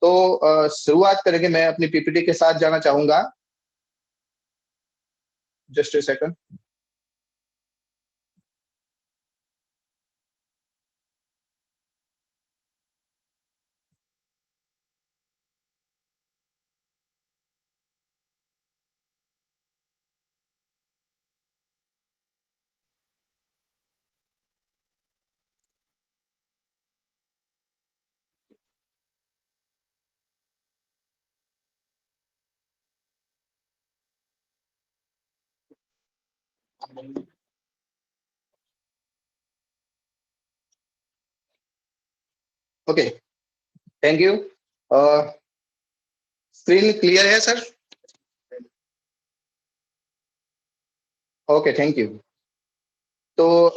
तो शुरुआत करेंगे। मैं अपनी पीपीटी के साथ जाना चाहूंगा। Just a second. Okay, thank you. Screen clear है सर? Okay, thank you. तो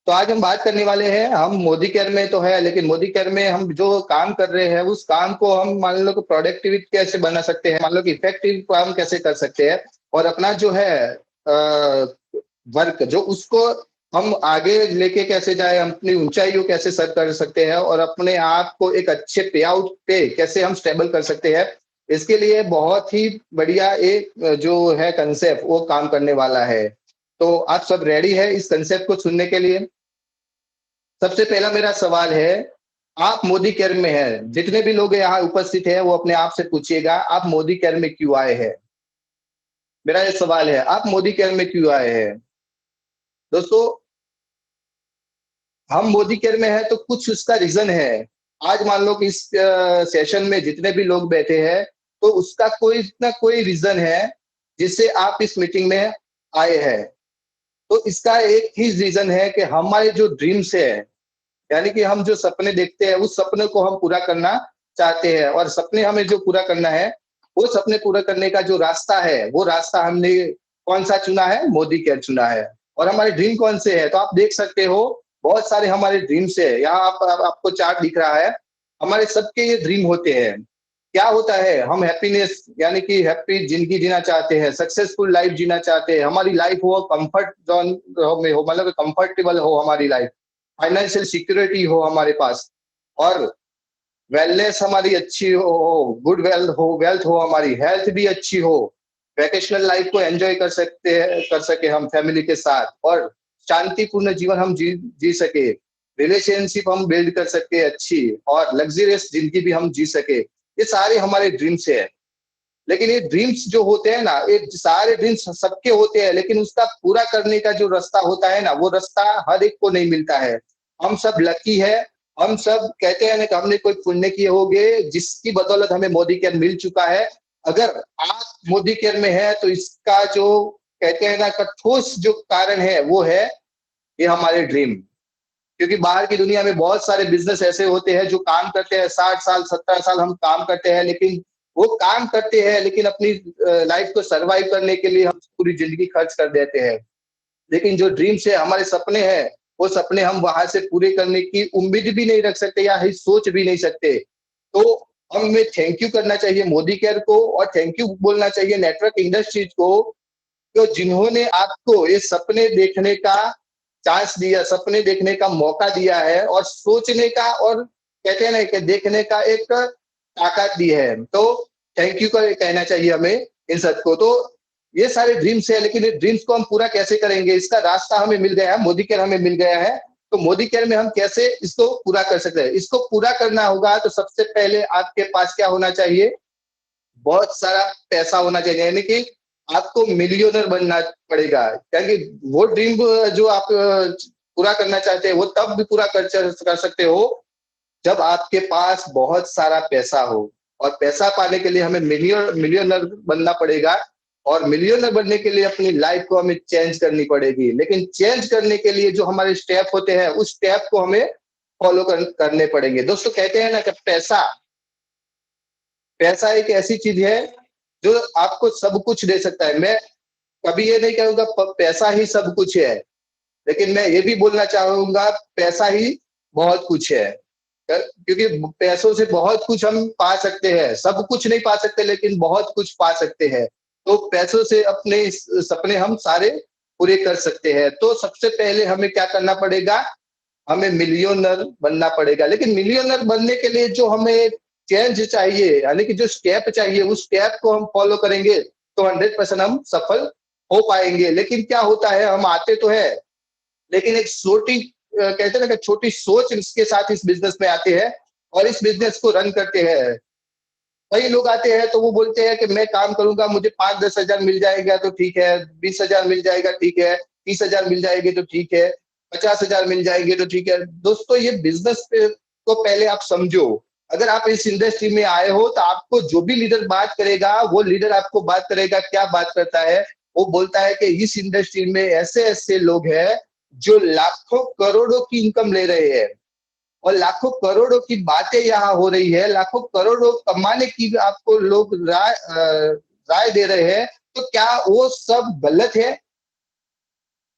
आज हम बात करने वाले हैं, हम मोदी केयर में तो है, लेकिन मोदी केयर में हम जो काम कर रहे हैं उस काम को हम मान लो कि प्रोडक्टिविटी कैसे बना सकते हैं, मान लो कि इफेक्टिव काम कैसे कर सकते हैं, और अपना जो है वर्क जो उसको हम आगे लेके कैसे जाए, हम अपनी ऊंचाई को कैसे सर कर सकते हैं, और अपने आप को एक अच्छे पे आउट पे कैसे हम स्टेबल कर सकते हैं। इसके लिए बहुत ही बढ़िया एक जो है कंसेप्ट वो काम करने वाला है। तो आप सब रेडी है इस कंसेप्ट को सुनने के लिए? सबसे पहला मेरा सवाल है, आप मोदी केयर में हैं, जितने भी लोग यहाँ उपस्थित हैं वो अपने आप से पूछिएगा आप मोदी केयर में क्यों आए हैं। मेरा ये सवाल है, आप मोदी केयर में क्यों आए हैं? दोस्तों, हम मोदी केयर में हैं तो कुछ उसका रीजन है। आज मान लो कि इस सेशन में जितने भी लोग बैठे हैं तो उसका कोई ना कोई रीजन है जिससे आप इस मीटिंग में आए हैं। तो इसका एक ही रीजन है कि हमारे जो ड्रीम्स है, यानी कि हम जो सपने देखते हैं उस सपने को हम पूरा करना चाहते हैं, और सपने हमें जो पूरा करना है वो सपने पूरा करने का जो रास्ता है वो रास्ता हमने कौन सा चुना है? मोदी केयर चुना है। और हमारे ड्रीम कौन से है? तो आप देख सकते हो बहुत सारे हमारे ड्रीम्स है। यहाँ आपको चार्ट दिख रहा है। हमारे सबके ये ड्रीम होते हैं। क्या होता है? हम हैप्पीनेस यानी कि हैप्पी जिंदगी जीना चाहते हैं, सक्सेसफुल लाइफ जीना चाहते हैं, हमारी लाइफ हो कंफर्ट जोन में हो, मतलब कंफर्टेबल हो हमारी लाइफ, फाइनेंशियल सिक्योरिटी हो हमारे पास, और वेलनेस हमारी अच्छी हो, गुड वेल्थ हो, हमारी हेल्थ भी अच्छी हो, वैकेशनल लाइफ को एंजॉय कर सके हम फैमिली के साथ, और शांतिपूर्ण जीवन हम जी सके, रिलेशनशिप हम बिल्ड कर सके अच्छी, और लग्जरियस जिंदगी भी हम जी सके। ये सारे हमारे ड्रीम्स है। लेकिन ये ड्रीम्स जो होते हैं ना, ये सारे ड्रीम्स सबके होते हैं, लेकिन उसका पूरा करने का जो रास्ता होता है ना, वो रास्ता हर एक को नहीं मिलता है। हम सब लकी है। हम सब कहते हैं ना कि हमने कोई पुण्य किए होंगे जिसकी बदौलत हमें मोदी केयर मिल चुका है। अगर आप मोदी केयर में है तो इसका जो कहते हैं ना का ठोस जो कारण है वो है ये हमारे ड्रीम। क्योंकि बाहर की दुनिया में बहुत सारे बिजनेस ऐसे होते हैं जो काम करते हैं, 60 साल 17 साल हम काम करते हैं, लेकिन वो काम करते हैं लेकिन अपनी लाइफ को सरवाइव करने के लिए हम पूरी जिंदगी खर्च कर देते हैं। लेकिन जो ड्रीम्स है, हमारे सपने हैं, वो सपने हम वहां से पूरे करने की उम्मीद भी नहीं रख सकते या ही सोच भी नहीं सकते। तो हमें थैंक यू करना चाहिए मोदी केयर को, और थैंक यू बोलना चाहिए नेटवर्क इंडस्ट्रीज को, तो जिन्होंने आपको ये सपने देखने का चांस दिया, सपने देखने का मौका दिया है, और सोचने का, और कहते हैं ना कि देखने का एक ताकत दी है। तो थैंक यू कर कहना चाहिए हमें इन सबको। तो ये सारे ड्रीम्स है, लेकिन ये ड्रीम्स को हम पूरा कैसे करेंगे? इसका रास्ता हमें मिल गया है, मोदी केयर हमें मिल गया है। तो मोदी केयर में हम कैसे इसको पूरा कर सकते हैं? इसको पूरा करना होगा तो सबसे पहले आपके पास क्या होना चाहिए? बहुत सारा पैसा होना चाहिए, यानी कि आपको मिलियनर बनना पड़ेगा। क्योंकि वो ड्रीम जो आप पूरा करना चाहते हैं वो तब भी पूरा कर सकते हो जब आपके पास बहुत सारा पैसा हो। और पैसा पाने के लिए हमें मिलियनर बनना पड़ेगा, और मिलियनर बनने के लिए अपनी लाइफ को हमें चेंज करनी पड़ेगी। लेकिन चेंज करने के लिए जो हमारे स्टेप होते हैं उस स्टेप को हमें फॉलो करने पड़ेंगे। दोस्तों, कहते हैं ना कि पैसा पैसा एक ऐसी चीज है जो आपको सब कुछ दे सकता है। मैं कभी ये नहीं कहूंगा पैसा ही सब कुछ है, लेकिन मैं ये भी बोलना चाहूंगा पैसा ही बहुत कुछ है। क्योंकि पैसों से बहुत कुछ हम पा सकते हैं, सब कुछ नहीं पा सकते लेकिन बहुत कुछ पा सकते हैं। तो पैसों से अपने सपने हम सारे पूरे कर सकते हैं। तो सबसे पहले हमें क्या करना पड़ेगा? हमें मिलियनर बनना पड़ेगा। लेकिन मिलियनर बनने के लिए जो हमें चेंज चाहिए, यानी कि जो स्टेप चाहिए उस स्टेप को हम फॉलो करेंगे तो 100% हम सफल हो पाएंगे। लेकिन क्या होता है, हम आते तो है लेकिन एक छोटी कहते हैं ना कि छोटी सोच इसके साथ इस बिजनेस में आते हैं और इस बिजनेस को रन करते हैं। कई लोग आते हैं तो वो बोलते हैं कि मैं काम करूंगा, मुझे 5-10 हजार मिल जाएगा तो ठीक है, 20 हजार मिल जाएगा ठीक है, 30 हजार मिल जाएगी तो ठीक है, 50 हजार मिल जाएंगे तो ठीक है। दोस्तों, ये बिजनेस पे को पहले आप समझो। अगर आप इस इंडस्ट्री में आए हो तो आपको जो भी लीडर बात करेगा, वो लीडर आपको बात करेगा, क्या बात करता है, वो बोलता है कि इस इंडस्ट्री में ऐसे ऐसे लोग हैं जो लाखों करोड़ों की इनकम ले रहे हैं और लाखों करोड़ों की बातें यहाँ हो रही है, लाखों करोड़ों कमाने की आपको लोग राय दे रहे हैं। तो क्या वो सब गलत है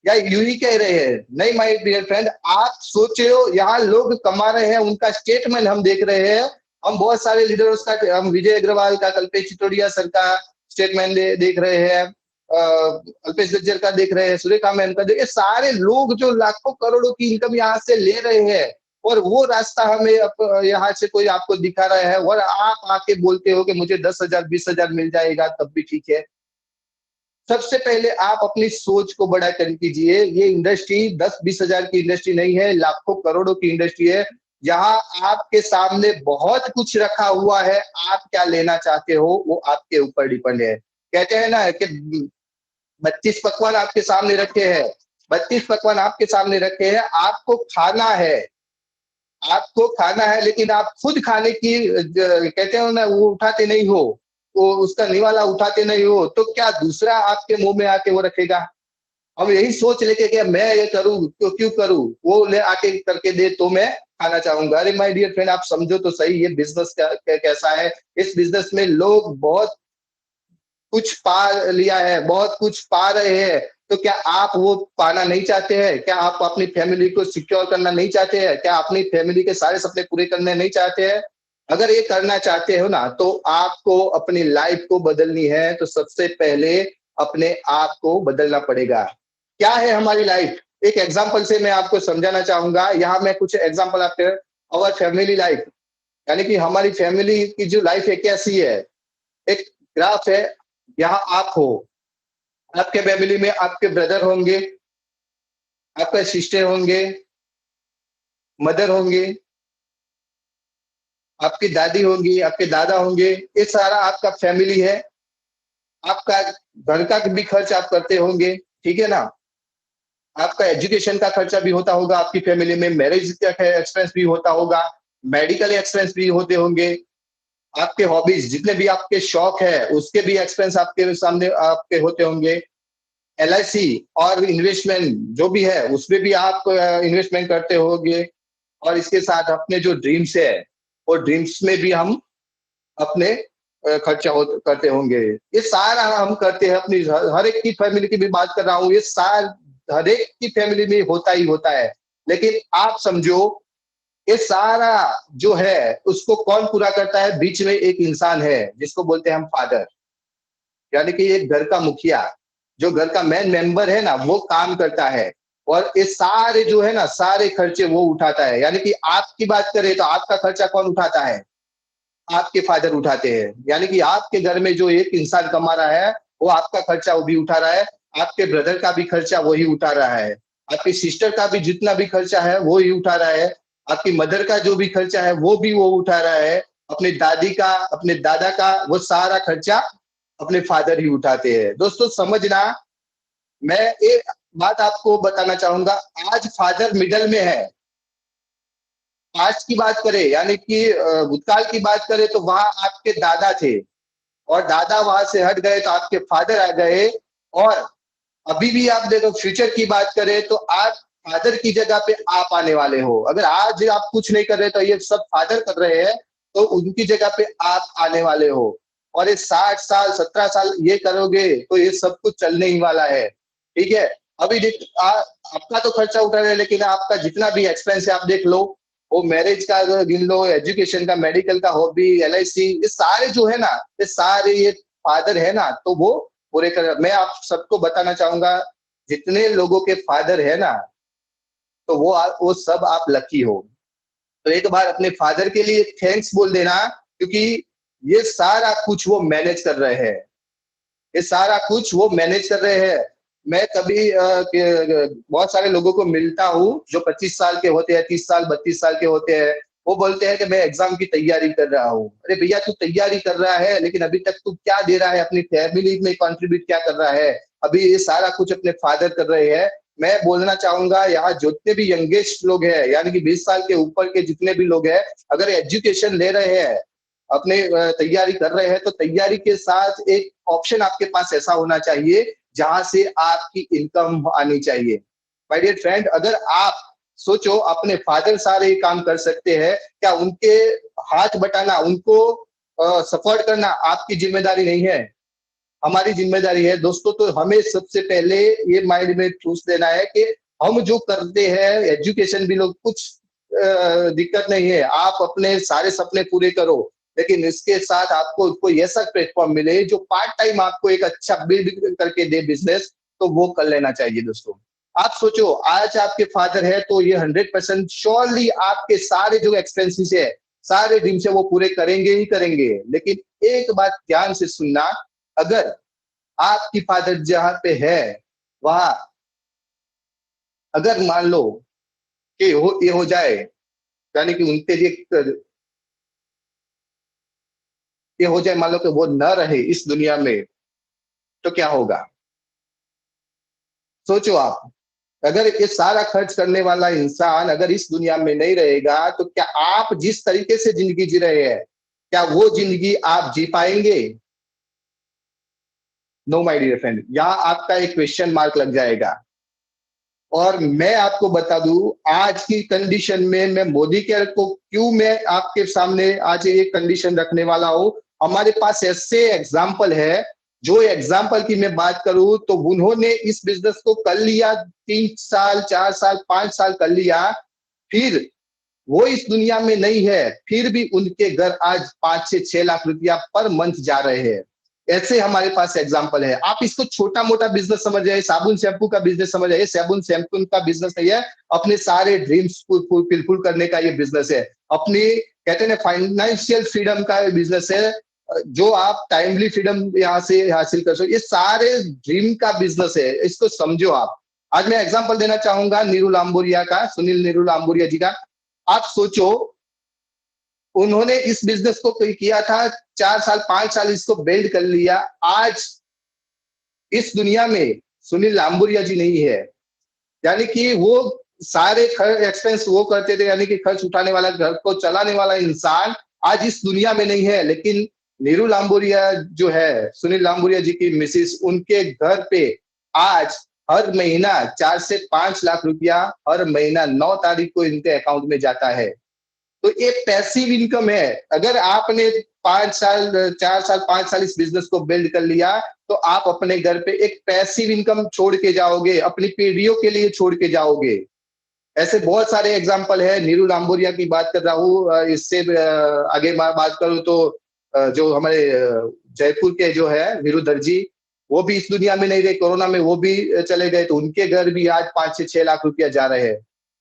या यूं ही कह रहे हैं? नहीं माय डियर फ्रेंड, आप सोचे हो, यहाँ लोग कमा रहे हैं, उनका स्टेटमेंट हम देख रहे हैं। हम बहुत सारे लीडर्स का, हम विजय अग्रवाल का, कल्पेश चितौड़िया सर का स्टेटमेंट देख रहे हैं, अल्पेश गज्जर का देख रहे हैं, सुरेखा मैम का देख, सारे लोग जो लाखों करोड़ों की इनकम यहाँ से ले रहे हैं और वो रास्ता हमें यहाँ से कोई आपको दिखा रहा है और आप आके बोलते हो कि मुझे 10 हजार 20 हजार मिल जाएगा तब भी ठीक है। सबसे पहले आप अपनी सोच को बड़ा कर कीजिए। ये इंडस्ट्री 10-20 हजार की इंडस्ट्री नहीं है, लाखों करोड़ों की इंडस्ट्री है। यहाँ आपके सामने बहुत कुछ रखा हुआ है, आप क्या लेना चाहते हो वो आपके ऊपर डिपेंड है। कहते हैं ना कि 32 पकवान आपके सामने रखे हैं, 32 पकवान आपके सामने रखे हैं, आपको खाना है, आपको खाना है, लेकिन आप खुद खाने की कहते हो ना, वो उठाते नहीं हो, वो उसका निवाला उठाते नहीं हो, तो क्या दूसरा आपके मुंह में आके वो रखेगा? हम यही सोच लेके कि मैं ये करूं तो क्यों करूं, वो ले आके करके दे तो मैं खाना चाहूंगा। अरे माय डियर फ्रेंड, आप समझो तो सही, ये बिजनेस कैसा है। इस बिजनेस में लोग बहुत कुछ पा लिया है, बहुत कुछ पा रहे हैं, तो क्या आप वो पाना नहीं चाहते हैं? क्या आप अपनी फैमिली को सिक्योर करना नहीं चाहते हैं? क्या अपनी फैमिली के सारे सपने पूरे करने नहीं चाहते हैं? अगर ये करना चाहते हो ना, तो आपको अपनी लाइफ को बदलनी है, तो सबसे पहले अपने आप को बदलना पड़ेगा। क्या है हमारी लाइफ? एक एग्जाम्पल से मैं आपको समझाना चाहूंगा। यहाँ मैं कुछ एग्जाम्पल आपके, अवर फैमिली लाइफ, यानी कि हमारी फैमिली की जो लाइफ है कैसी है। एक ग्राफ है, यहाँ आप हो, आपके फैमिली में आपके ब्रदर होंगे, आपके सिस्टर होंगे, मदर होंगे, आपकी दादी होंगी, आपके दादा होंगे, ये सारा आपका फैमिली है। आपका घर का भी खर्च आप करते होंगे, ठीक है ना? आपका एजुकेशन का खर्चा भी होता होगा, आपकी फैमिली में मैरिज का एक्सपेंस भी होता होगा, मेडिकल एक्सपेंस भी होते होंगे, आपके हॉबीज जितने भी आपके शौक है उसके भी एक्सपेंस आपके सामने आपके होते होंगे। एलआईसी और इन्वेस्टमेंट जो भी है उसमें भी आप इन्वेस्टमेंट करते होंगे और इसके साथ अपने जो ड्रीम्स है, वो ड्रीम्स में भी हम अपने खर्चा करते होंगे। ये सारा हम करते हैं अपनी, हर एक की फैमिली की भी बात कर रहा हूँ, ये सार हर एक की फैमिली में होता ही होता है। लेकिन आप समझो, ये सारा जो है उसको कौन पूरा करता है? बीच में एक इंसान है जिसको बोलते हैं हम फादर, यानी कि एक घर का मुखिया, जो घर का मेन मेंबर है ना, वो काम करता है और ये सारे जो है ना, सारे खर्चे वो उठाता है। यानी कि आपकी बात करें तो आपका खर्चा कौन उठाता है? आपके फादर उठाते हैं। यानी कि आपके घर में जो एक इंसान कमा रहा है, वो आपका खर्चा वो भी उठा रहा है, आपके ब्रदर का भी खर्चा वही उठा रहा है, आपकी सिस्टर का भी जितना भी खर्चा है वो ही उठा रहा है, आपकी मदर का जो भी खर्चा है वो भी वो उठा रहा है, अपनी दादी का, अपने दादा का, वो सारा खर्चा अपने फादर ही उठाते हैं। दोस्तों समझना, मैं एक बात आपको बताना चाहूंगा, आज फादर मिडल में है। पास्ट की बात करें, यानी कि भूतकाल की बात करें, तो वहां आपके दादा थे और दादा वहां से हट गए तो आपके फादर आ गए। और अभी भी आप देखो, फ्यूचर की बात करें तो आप फादर की जगह पे आप आने वाले हो। अगर आज आप कुछ नहीं कर रहे तो ये सब फादर कर रहे हैं, तो उनकी जगह पे आप आने वाले हो। और ये 60 साल 17 साल ये करोगे तो ये सब कुछ चलने ही वाला है, ठीक है? अभी आपका तो खर्चा उठा रहे हैं, लेकिन आपका जितना भी एक्सपेंस है आप देख लो, वो मैरिज का गिन लो, एजुकेशन का, मेडिकल का, हॉबी, एलआईसी, ये सारे जो है ना, ये सारे ये फादर है ना, तो वो पूरे कर। मैं आप सबको बताना चाहूंगा, जितने लोगों के फादर है ना, तो वो सब आप लकी हो। तो एक बार अपने फादर के लिए थैंक्स बोल देना क्योंकि ये सारा कुछ वो मैनेज कर रहे हैं, ये सारा कुछ वो मैनेज कर रहे हैं। मैं कभी बहुत सारे लोगों को मिलता हूँ जो 25 साल के होते हैं, 30 साल 32 साल के होते हैं। वो बोलते हैं कि मैं एग्जाम की तैयारी कर रहा हूँ। अरे भैया, तू तैयारी कर रहा है, लेकिन अभी तक तू क्या दे रहा है, अपनी फैमिली में कंट्रीब्यूट क्या कर रहा है? अभी ये सारा कुछ अपने फादर कर रहे हैं। मैं बोलना चाहूंगा, यहाँ जितने भी यंगेस्ट लोग हैं, यानी कि 20 साल के ऊपर के जितने भी लोग हैं, अगर एजुकेशन ले रहे हैं, अपने तैयारी कर रहे हैं, तो तैयारी के साथ एक ऑप्शन आपके पास ऐसा होना चाहिए जहां से आपकी इनकम आनी चाहिए। माय डियर फ्रेंड, अगर आप सोचो अपने फादर सारे ये काम कर सकते हैं, क्या उनके हाथ बटाना, उनको सपोर्ट करना आपकी जिम्मेदारी नहीं है? हमारी जिम्मेदारी है दोस्तों। तो हमें सबसे पहले ये माइंड में ठूस देना है कि हम जो करते हैं, एजुकेशन भी लोग कुछ दिक्कत नहीं है, आप अपने सारे सपने पूरे करो, लेकिन इसके साथ आपको कोई ऐसा प्लेटफॉर्म मिले जो पार्ट टाइम आपको एक अच्छा बिल्ड करके दे बिजनेस, तो वो कर लेना चाहिए दोस्तों। आप सोचो, आज आपके फादर है तो ये 100% श्योरली आपके सारे जो एक्सपेंसेस है, सारे ड्रीम से वो पूरे करेंगे ही करेंगे। लेकिन एक बात ध्यान से सुनना, अगर आपकी फादर जहां पे है, वहां अगर मान लो कि ये हो जाए, यानी कि उनके लिए ये हो जाए, मान लो कि वो न रहे इस दुनिया में, तो क्या होगा? सोचो आप, अगर ये सारा खर्च करने वाला इंसान अगर इस दुनिया में नहीं रहेगा, तो क्या आप जिस तरीके से जिंदगी जी रहे हैं, क्या वो जिंदगी आप जी पाएंगे? नो माय डियर फ्रेंड, यहाँ आपका एक क्वेश्चन मार्क लग जाएगा। और मैं आपको बता दूं, आज की कंडीशन में मैं मोदी केयर को क्यों मैं आपके सामने आज ये कंडीशन रखने वाला हूं। हमारे पास ऐसे एग्जाम्पल है, जो एग्जाम्पल की मैं बात करूं तो उन्होंने इस बिजनेस को कर लिया, 3 साल 4 साल 5 साल कर लिया, फिर वो इस दुनिया में नहीं है, फिर भी उनके घर आज 5 से 6 लाख रुपया पर मंथ जा रहे हैं। ऐसे हमारे पास एग्जाम्पल है। आप इसको छोटा मोटा बिजनेस समझ रहे, साबुन शैम्पू का बिजनेस समझ रहे, साबुन शैम्पू का बिजनेस नहीं है, अपने सारे ड्रीम्स को फुलफिल करने का ये बिजनेस है। अपनी कहते हैं फाइनेंशियल फ्रीडम का बिजनेस है, जो आप टाइमली फ्रीडम यहाँ से हासिल कर सकते, ये सारे ड्रीम का बिजनेस है, इसको समझो आप। आज मैं एग्जाम्पल देना चाहूंगा नीरू लांबोरिया का, सुनील नीरू लांबोरिया जी का। आप सोचो, उन्होंने इस बिजनेस को किया था, 4 साल 5 साल इसको बिल्ड कर लिया। आज इस दुनिया में सुनील लांबोरिया जी नहीं है, यानी कि वो सारे एक्सपेंस वो करते थे, यानी कि खर्च उठाने वाला, घर को चलाने वाला इंसान आज इस दुनिया में नहीं है। लेकिन नीरू लांबोरिया जो है, सुनील लांबोरिया जी की मिसिस, उनके घर पे आज हर महीना 4 से 5 लाख रुपया हर महीना 9 तारीख को इनके अकाउंट में जाता है। तो ये पैसिव इनकम है। अगर आपने 5 साल 4 साल 5 साल इस बिजनेस को बिल्ड कर लिया, तो आप अपने घर पे एक पैसिव इनकम छोड़ के जाओगे, अपनी पीढ़ियों के लिए छोड़ के जाओगे। ऐसे बहुत सारे एग्जाम्पल है। नीरू लांबोरिया की बात कर रहा हूँ, इससे आगे बात करूं तो जो हमारे जयपुर के जो है वीरूधर जी, वो भी इस दुनिया में नहीं रहे, कोरोना में वो भी चले गए, तो उनके घर भी आज 5 से 6 लाख रुपया जा रहे हैं।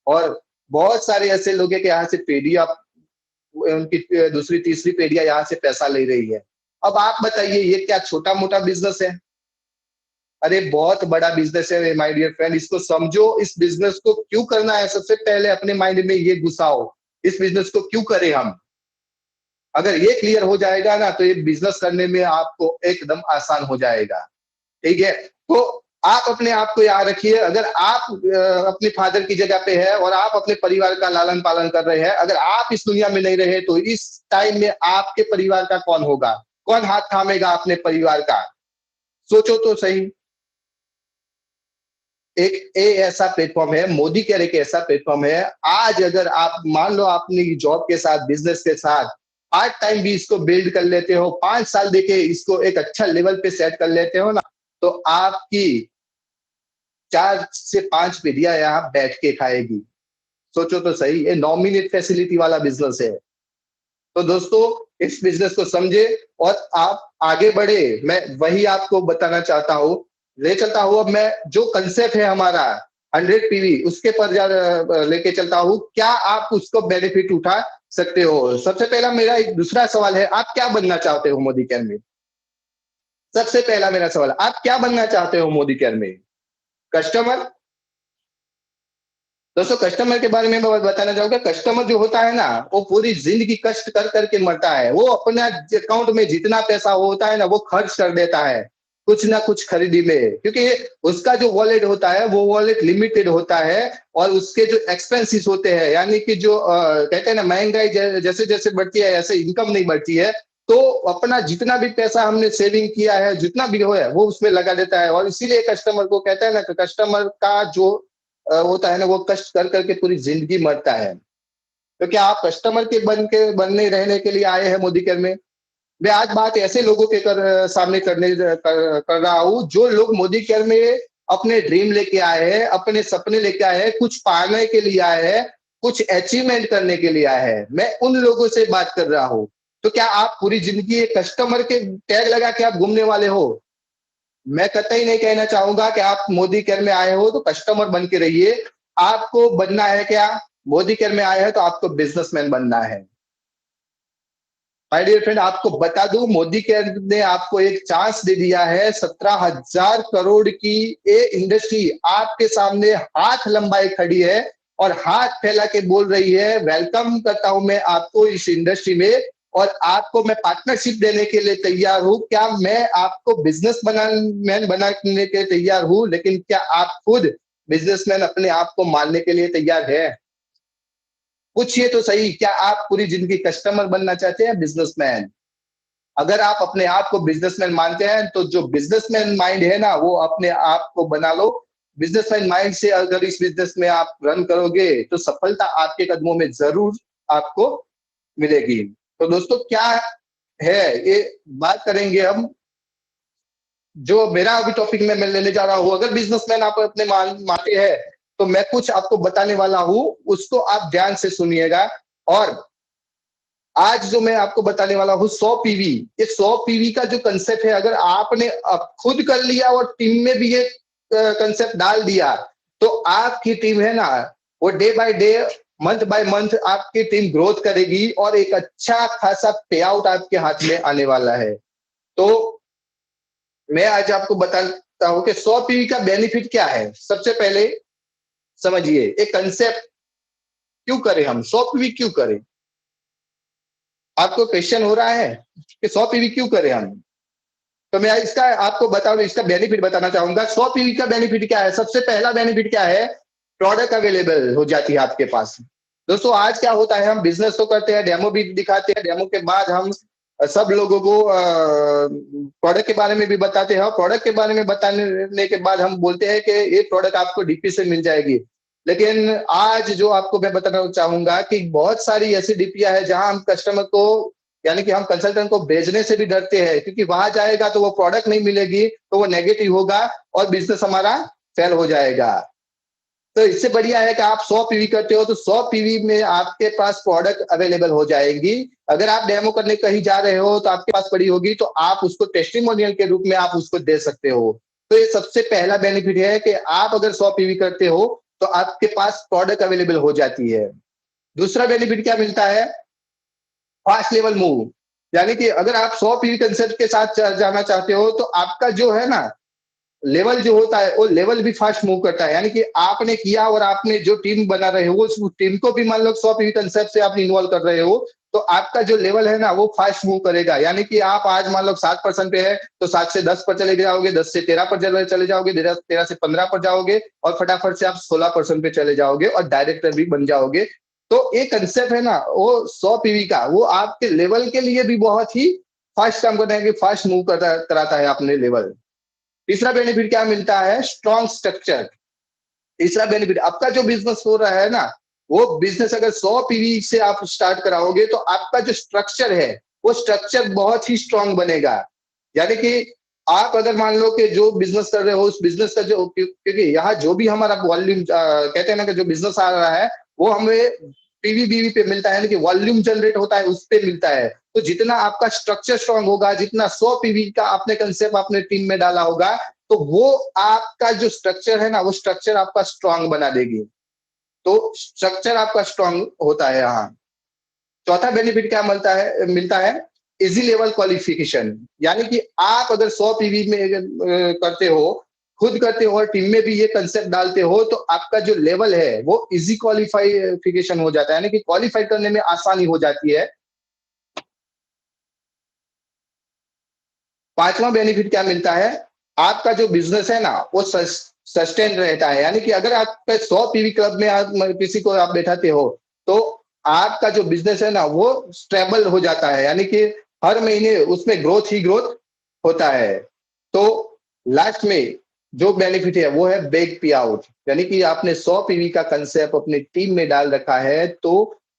और बहुत सारे ऐसे लोग हैं कि यहाँ से पीढ़ियां, उनकी दूसरी तीसरी पीढ़ियां यहाँ से पैसा ले रही है। अब आप बताइए, ये क्या छोटा मोटा बिजनेस है? अरे बहुत बड़ा बिजनेस है माय डियर फ्रेंड, इसको समझो। इस बिजनेस को क्यों करना है, सबसे पहले अपने माइंड में ये घुसाओ, इस बिजनेस को क्यों करें हम। अगर ये क्लियर हो जाएगा ना, तो ये बिजनेस करने में आपको एकदम आसान हो जाएगा। ठीक है, तो आप अपने आप को याद रखिए, अगर आप अपने फादर की जगह पे है और आप अपने परिवार का लालन पालन कर रहे हैं, अगर आप इस दुनिया में नहीं रहे, तो इस टाइम में आपके परिवार का कौन होगा? कौन हाथ थामेगा अपने परिवार का? सोचो तो सही। एक ऐसा प्लेटफॉर्म है, मोदी केयर एक ऐसा प्लेटफॉर्म है। आज अगर आप मान लो अपनी जॉब के साथ, बिजनेस के साथ पार्ट टाइम भी इसको बिल्ड कर लेते हो, 5 साल देके इसको एक अच्छा लेवल पे सेट कर लेते हो ना, तो आपकी 4 से 5 पीढ़ियां यहाँ बैठ के खाएगी। सोचो तो सही, ये नॉमिनेट फैसिलिटी वाला बिजनेस है। तो दोस्तों, इस बिजनेस को समझे और आप आगे बढ़े। मैं वही आपको बताना चाहता हूँ, ले चलता हूँ। अब मैं जो कंसेप्ट है हमारा 100 PV, उसके पर लेके चलता हूँ। क्या आप उसको बेनिफिट उठा सकते हो। सबसे पहला मेरा एक दूसरा सवाल है, आप क्या बनना चाहते हो मोदी केयर में? सबसे पहला मेरा सवाल, आप क्या बनना चाहते हो मोदी केयर में? कस्टमर? दोस्तों कस्टमर के बारे में मैं बताना चाहूंगा, कस्टमर जो होता है ना, वो पूरी जिंदगी कष्ट कर करके मरता है। वो अपना अकाउंट में जितना पैसा होता है ना, वो खर्च कर देता है कुछ ना कुछ खरीदी में, क्योंकि उसका जो वॉलेट होता है वो वॉलेट लिमिटेड होता है। और उसके जो एक्सपेंसेस होते हैं, यानी कि जो कहते हैं ना, महंगाई जैसे जैसे बढ़ती है ऐसे इनकम नहीं बढ़ती है। तो अपना जितना भी पैसा हमने सेविंग किया है, जितना भी हो है, वो उसमें लगा देता है। और इसीलिए कस्टमर को कहते हैं ना कि कस्टमर का जो होता है ना, वो कष्ट कर करके पूरी जिंदगी मरता है। तो क्या आप कस्टमर के बनने रहने के लिए आए हैं मोदी केयर में? मैं आज बात ऐसे लोगों के सामने कर रहा हूँ, जो लोग मोदी केयर में अपने ड्रीम लेके आए हैं, अपने सपने लेके आए हैं, कुछ पाने के लिए आए हैं, कुछ अचीवमेंट करने के लिए आए हैं। मैं उन लोगों से बात कर रहा हूँ। तो क्या आप पूरी जिंदगी एक कस्टमर के टैग लगा के आप घूमने वाले हो? मैं कतई नहीं कहना चाहूंगा कि आप मोदी केयर में आए हो तो कस्टमर बन के रहिए। आपको बनना है क्या? मोदी केयर में आए हैं तो आपको बिजनेसमैन बनना है। माय डियर फ्रेंड, आपको बता दूं, मोदी केयर ने आपको एक चांस दे दिया है। 17,000 करोड़ की ये इंडस्ट्री आपके सामने हाथ लंबाए खड़ी है और हाथ फैला के बोल रही है, वेलकम करता हूं मैं आपको इस इंडस्ट्री में। और आपको मैं पार्टनरशिप देने के लिए तैयार हूं। क्या मैं आपको बिजनेसमैन बनाने के तैयार हूं, लेकिन क्या आप खुद बिजनेसमैन अपने आप को मानने के लिए तैयार है? पूछिए तो सही, क्या आप पूरी जिंदगी कस्टमर बनना चाहते हैं, बिजनेसमैन? अगर आप अपने आप को बिजनेसमैन मानते हैं, तो जो बिजनेसमैन माइंड है ना, वो अपने आप को बना लो। बिजनेसमैन माइंड से अगर इस बिजनेस में आप रन करोगे, तो सफलता आपके कदमों में जरूर आपको मिलेगी। तो दोस्तों क्या है, ये बात करेंगे हम। जो मेरा अभी टॉपिक में मैं लेने जा रहा हूँ, अगर बिजनेसमैन आप अपने मानते हैं, तो मैं कुछ आपको बताने वाला हूँ, उसको आप ध्यान से सुनिएगा। और आज जो मैं आपको बताने वाला हूँ 100 पीवी, ये 100 पीवी का जो कंसेप्ट है, अगर आपने खुद कर लिया और टीम में भी ये कंसेप्ट डाल दिया, तो आपकी टीम है ना, वो day by day, month by month आपकी टीम ग्रोथ करेगी और एक अच्छा खासा पे आउट आपके हाथ में आने वाला है। तो मैं आज आपको बताता हूँ कि 100 पीवी का बेनिफिट क्या है। सबसे पहले समझिए, एक कंसेप्ट क्यों करें, हम 100 पीवी क्यों करें? आपको क्वेश्चन हो रहा है कि 100 पीवी क्यों करें हम? तो मैं इसका आपको बताऊं, इसका बेनिफिट बताना चाहूंगा। 100 पीवी का बेनिफिट क्या है? सबसे पहला बेनिफिट क्या है? प्रोडक्ट अवेलेबल हो जाती है आपके पास। दोस्तों आज क्या होता है, हम बिजनेस तो करते हैं, डेमो भी दिखाते हैं, डेमो के बाद हम सब लोगों को प्रोडक्ट के बारे में भी बताते हैं। प्रोडक्ट के बारे में बताने के बाद हम बोलते हैं कि ये प्रोडक्ट आपको डीपी से मिल जाएगी। लेकिन आज जो आपको मैं बताना चाहूंगा कि बहुत सारी ऐसी डीपियां है जहां हम कस्टमर को, यानी कि हम कंसल्टेंट को भेजने से भी डरते हैं, क्योंकि वहां जाएगा तो वो प्रोडक्ट नहीं मिलेगी, तो वो नेगेटिव होगा और बिजनेस हमारा फेल हो जाएगा। तो इससे बढ़िया है कि आप 100 पीवी करते हो, तो 100 पीवी में आपके पास प्रोडक्ट अवेलेबल हो जाएगी। अगर आप डेमो करने कहीं जा रहे हो तो आपके पास पड़ी होगी, तो आप उसको टेस्टिमोनियल के रूप में आप उसको दे सकते हो। तो ये सबसे पहला बेनिफिट है कि आप अगर 100 पीवी करते हो, तो आपके पास प्रोडक्ट अवेलेबल हो जाती है। दूसरा बेनिफिट क्या मिलता है? Fast level move. यानी कि अगर आप 100 पीवी कंसेप्ट के साथ जाना चाहते हो, तो आपका जो है ना, लेवल जो होता है, वो लेवल भी फास्ट मूव करता है। यानी कि आपने किया और आपने जो टीम बना रहे हो, उस टीम को भी मान लो 100 पीवी कंसेप्ट से आप इन्वॉल्व कर रहे हो, तो आपका जो लेवल है ना, वो फास्ट मूव करेगा। यानी कि आप आज मान लो 7% पे है, तो 7 से 10 पर चले जाओगे, 10 से 13 पर चले जाओगे, 13 से 15 पर जाओगे, और फटाफट से आप 16% पे चले जाओगे और डायरेक्टर भी बन जाओगे। तो एक कंसेप्ट है ना, वो 100 पीवी का, वो आपके लेवल के लिए भी बहुत ही फास्ट काम करता है, कि फास्ट मूव कराता है अपने लेवल। तीसरा बेनिफिट क्या मिलता है? Strong structure. तीसरा बेनिफिट, आपका जो बिजनेस हो रहा है ना, वो बिजनेस अगर 100 पीवी से आप स्टार्ट कराओगे, तो आपका जो स्ट्रक्चर है, वो स्ट्रक्चर बहुत ही स्ट्रांग बनेगा। यानी कि आप अगर मान लो कि जो बिजनेस कर रहे हो, उस बिजनेस का जो, क्योंकि यहाँ जो भी हमारा वॉल्यूम कहते हैं ना, कि जो बिजनेस आ रहा है, वो हमें पीवी बीवी पे मिलता है, यानी कि वॉल्यूम जनरेट होता है, उस पे मिलता है। तो जितना आपका स्ट्रक्चर स्ट्रांग होगा, जितना 100 पीवी का आपने कंसेप्ट अपने टीम में डाला होगा, तो वो आपका जो स्ट्रक्चर है ना, वो स्ट्रक्चर आपका स्ट्रांग बना देगी। तो स्ट्रक्चर आपका स्ट्रांग होता है यहाँ। चौथा बेनिफिट क्या मिलता है इजी लेवल क्वालिफिकेशन, यानी कि आप अगर 100 पीवी में करते हो, खुद करते हो और टीम में भी ये कंसेप्ट डालते हो, तो आपका जो लेवल है वो इजी क्वालिफिकेशन हो जाता है, यानी कि क्वालिफाई करने में आसानी हो जाती है। पांचवा बेनिफिट क्या मिलता है, आपका जो बिजनेस है ना वो सस्टेन रहता है, यानी कि अगर आपके 100 पीवी क्लब में आप किसी को आप बैठाते हो तो आपका जो बिजनेस है ना वो स्टेबल हो जाता है, यानी कि हर महीने उसमें ग्रोथ ही ग्रोथ होता है। तो लास्ट में जो बेनिफिट है वो है बिग पे आउट, यानी कि आपने 100 पीवी का कंसेप्ट अपनी टीम में डाल रखा है तो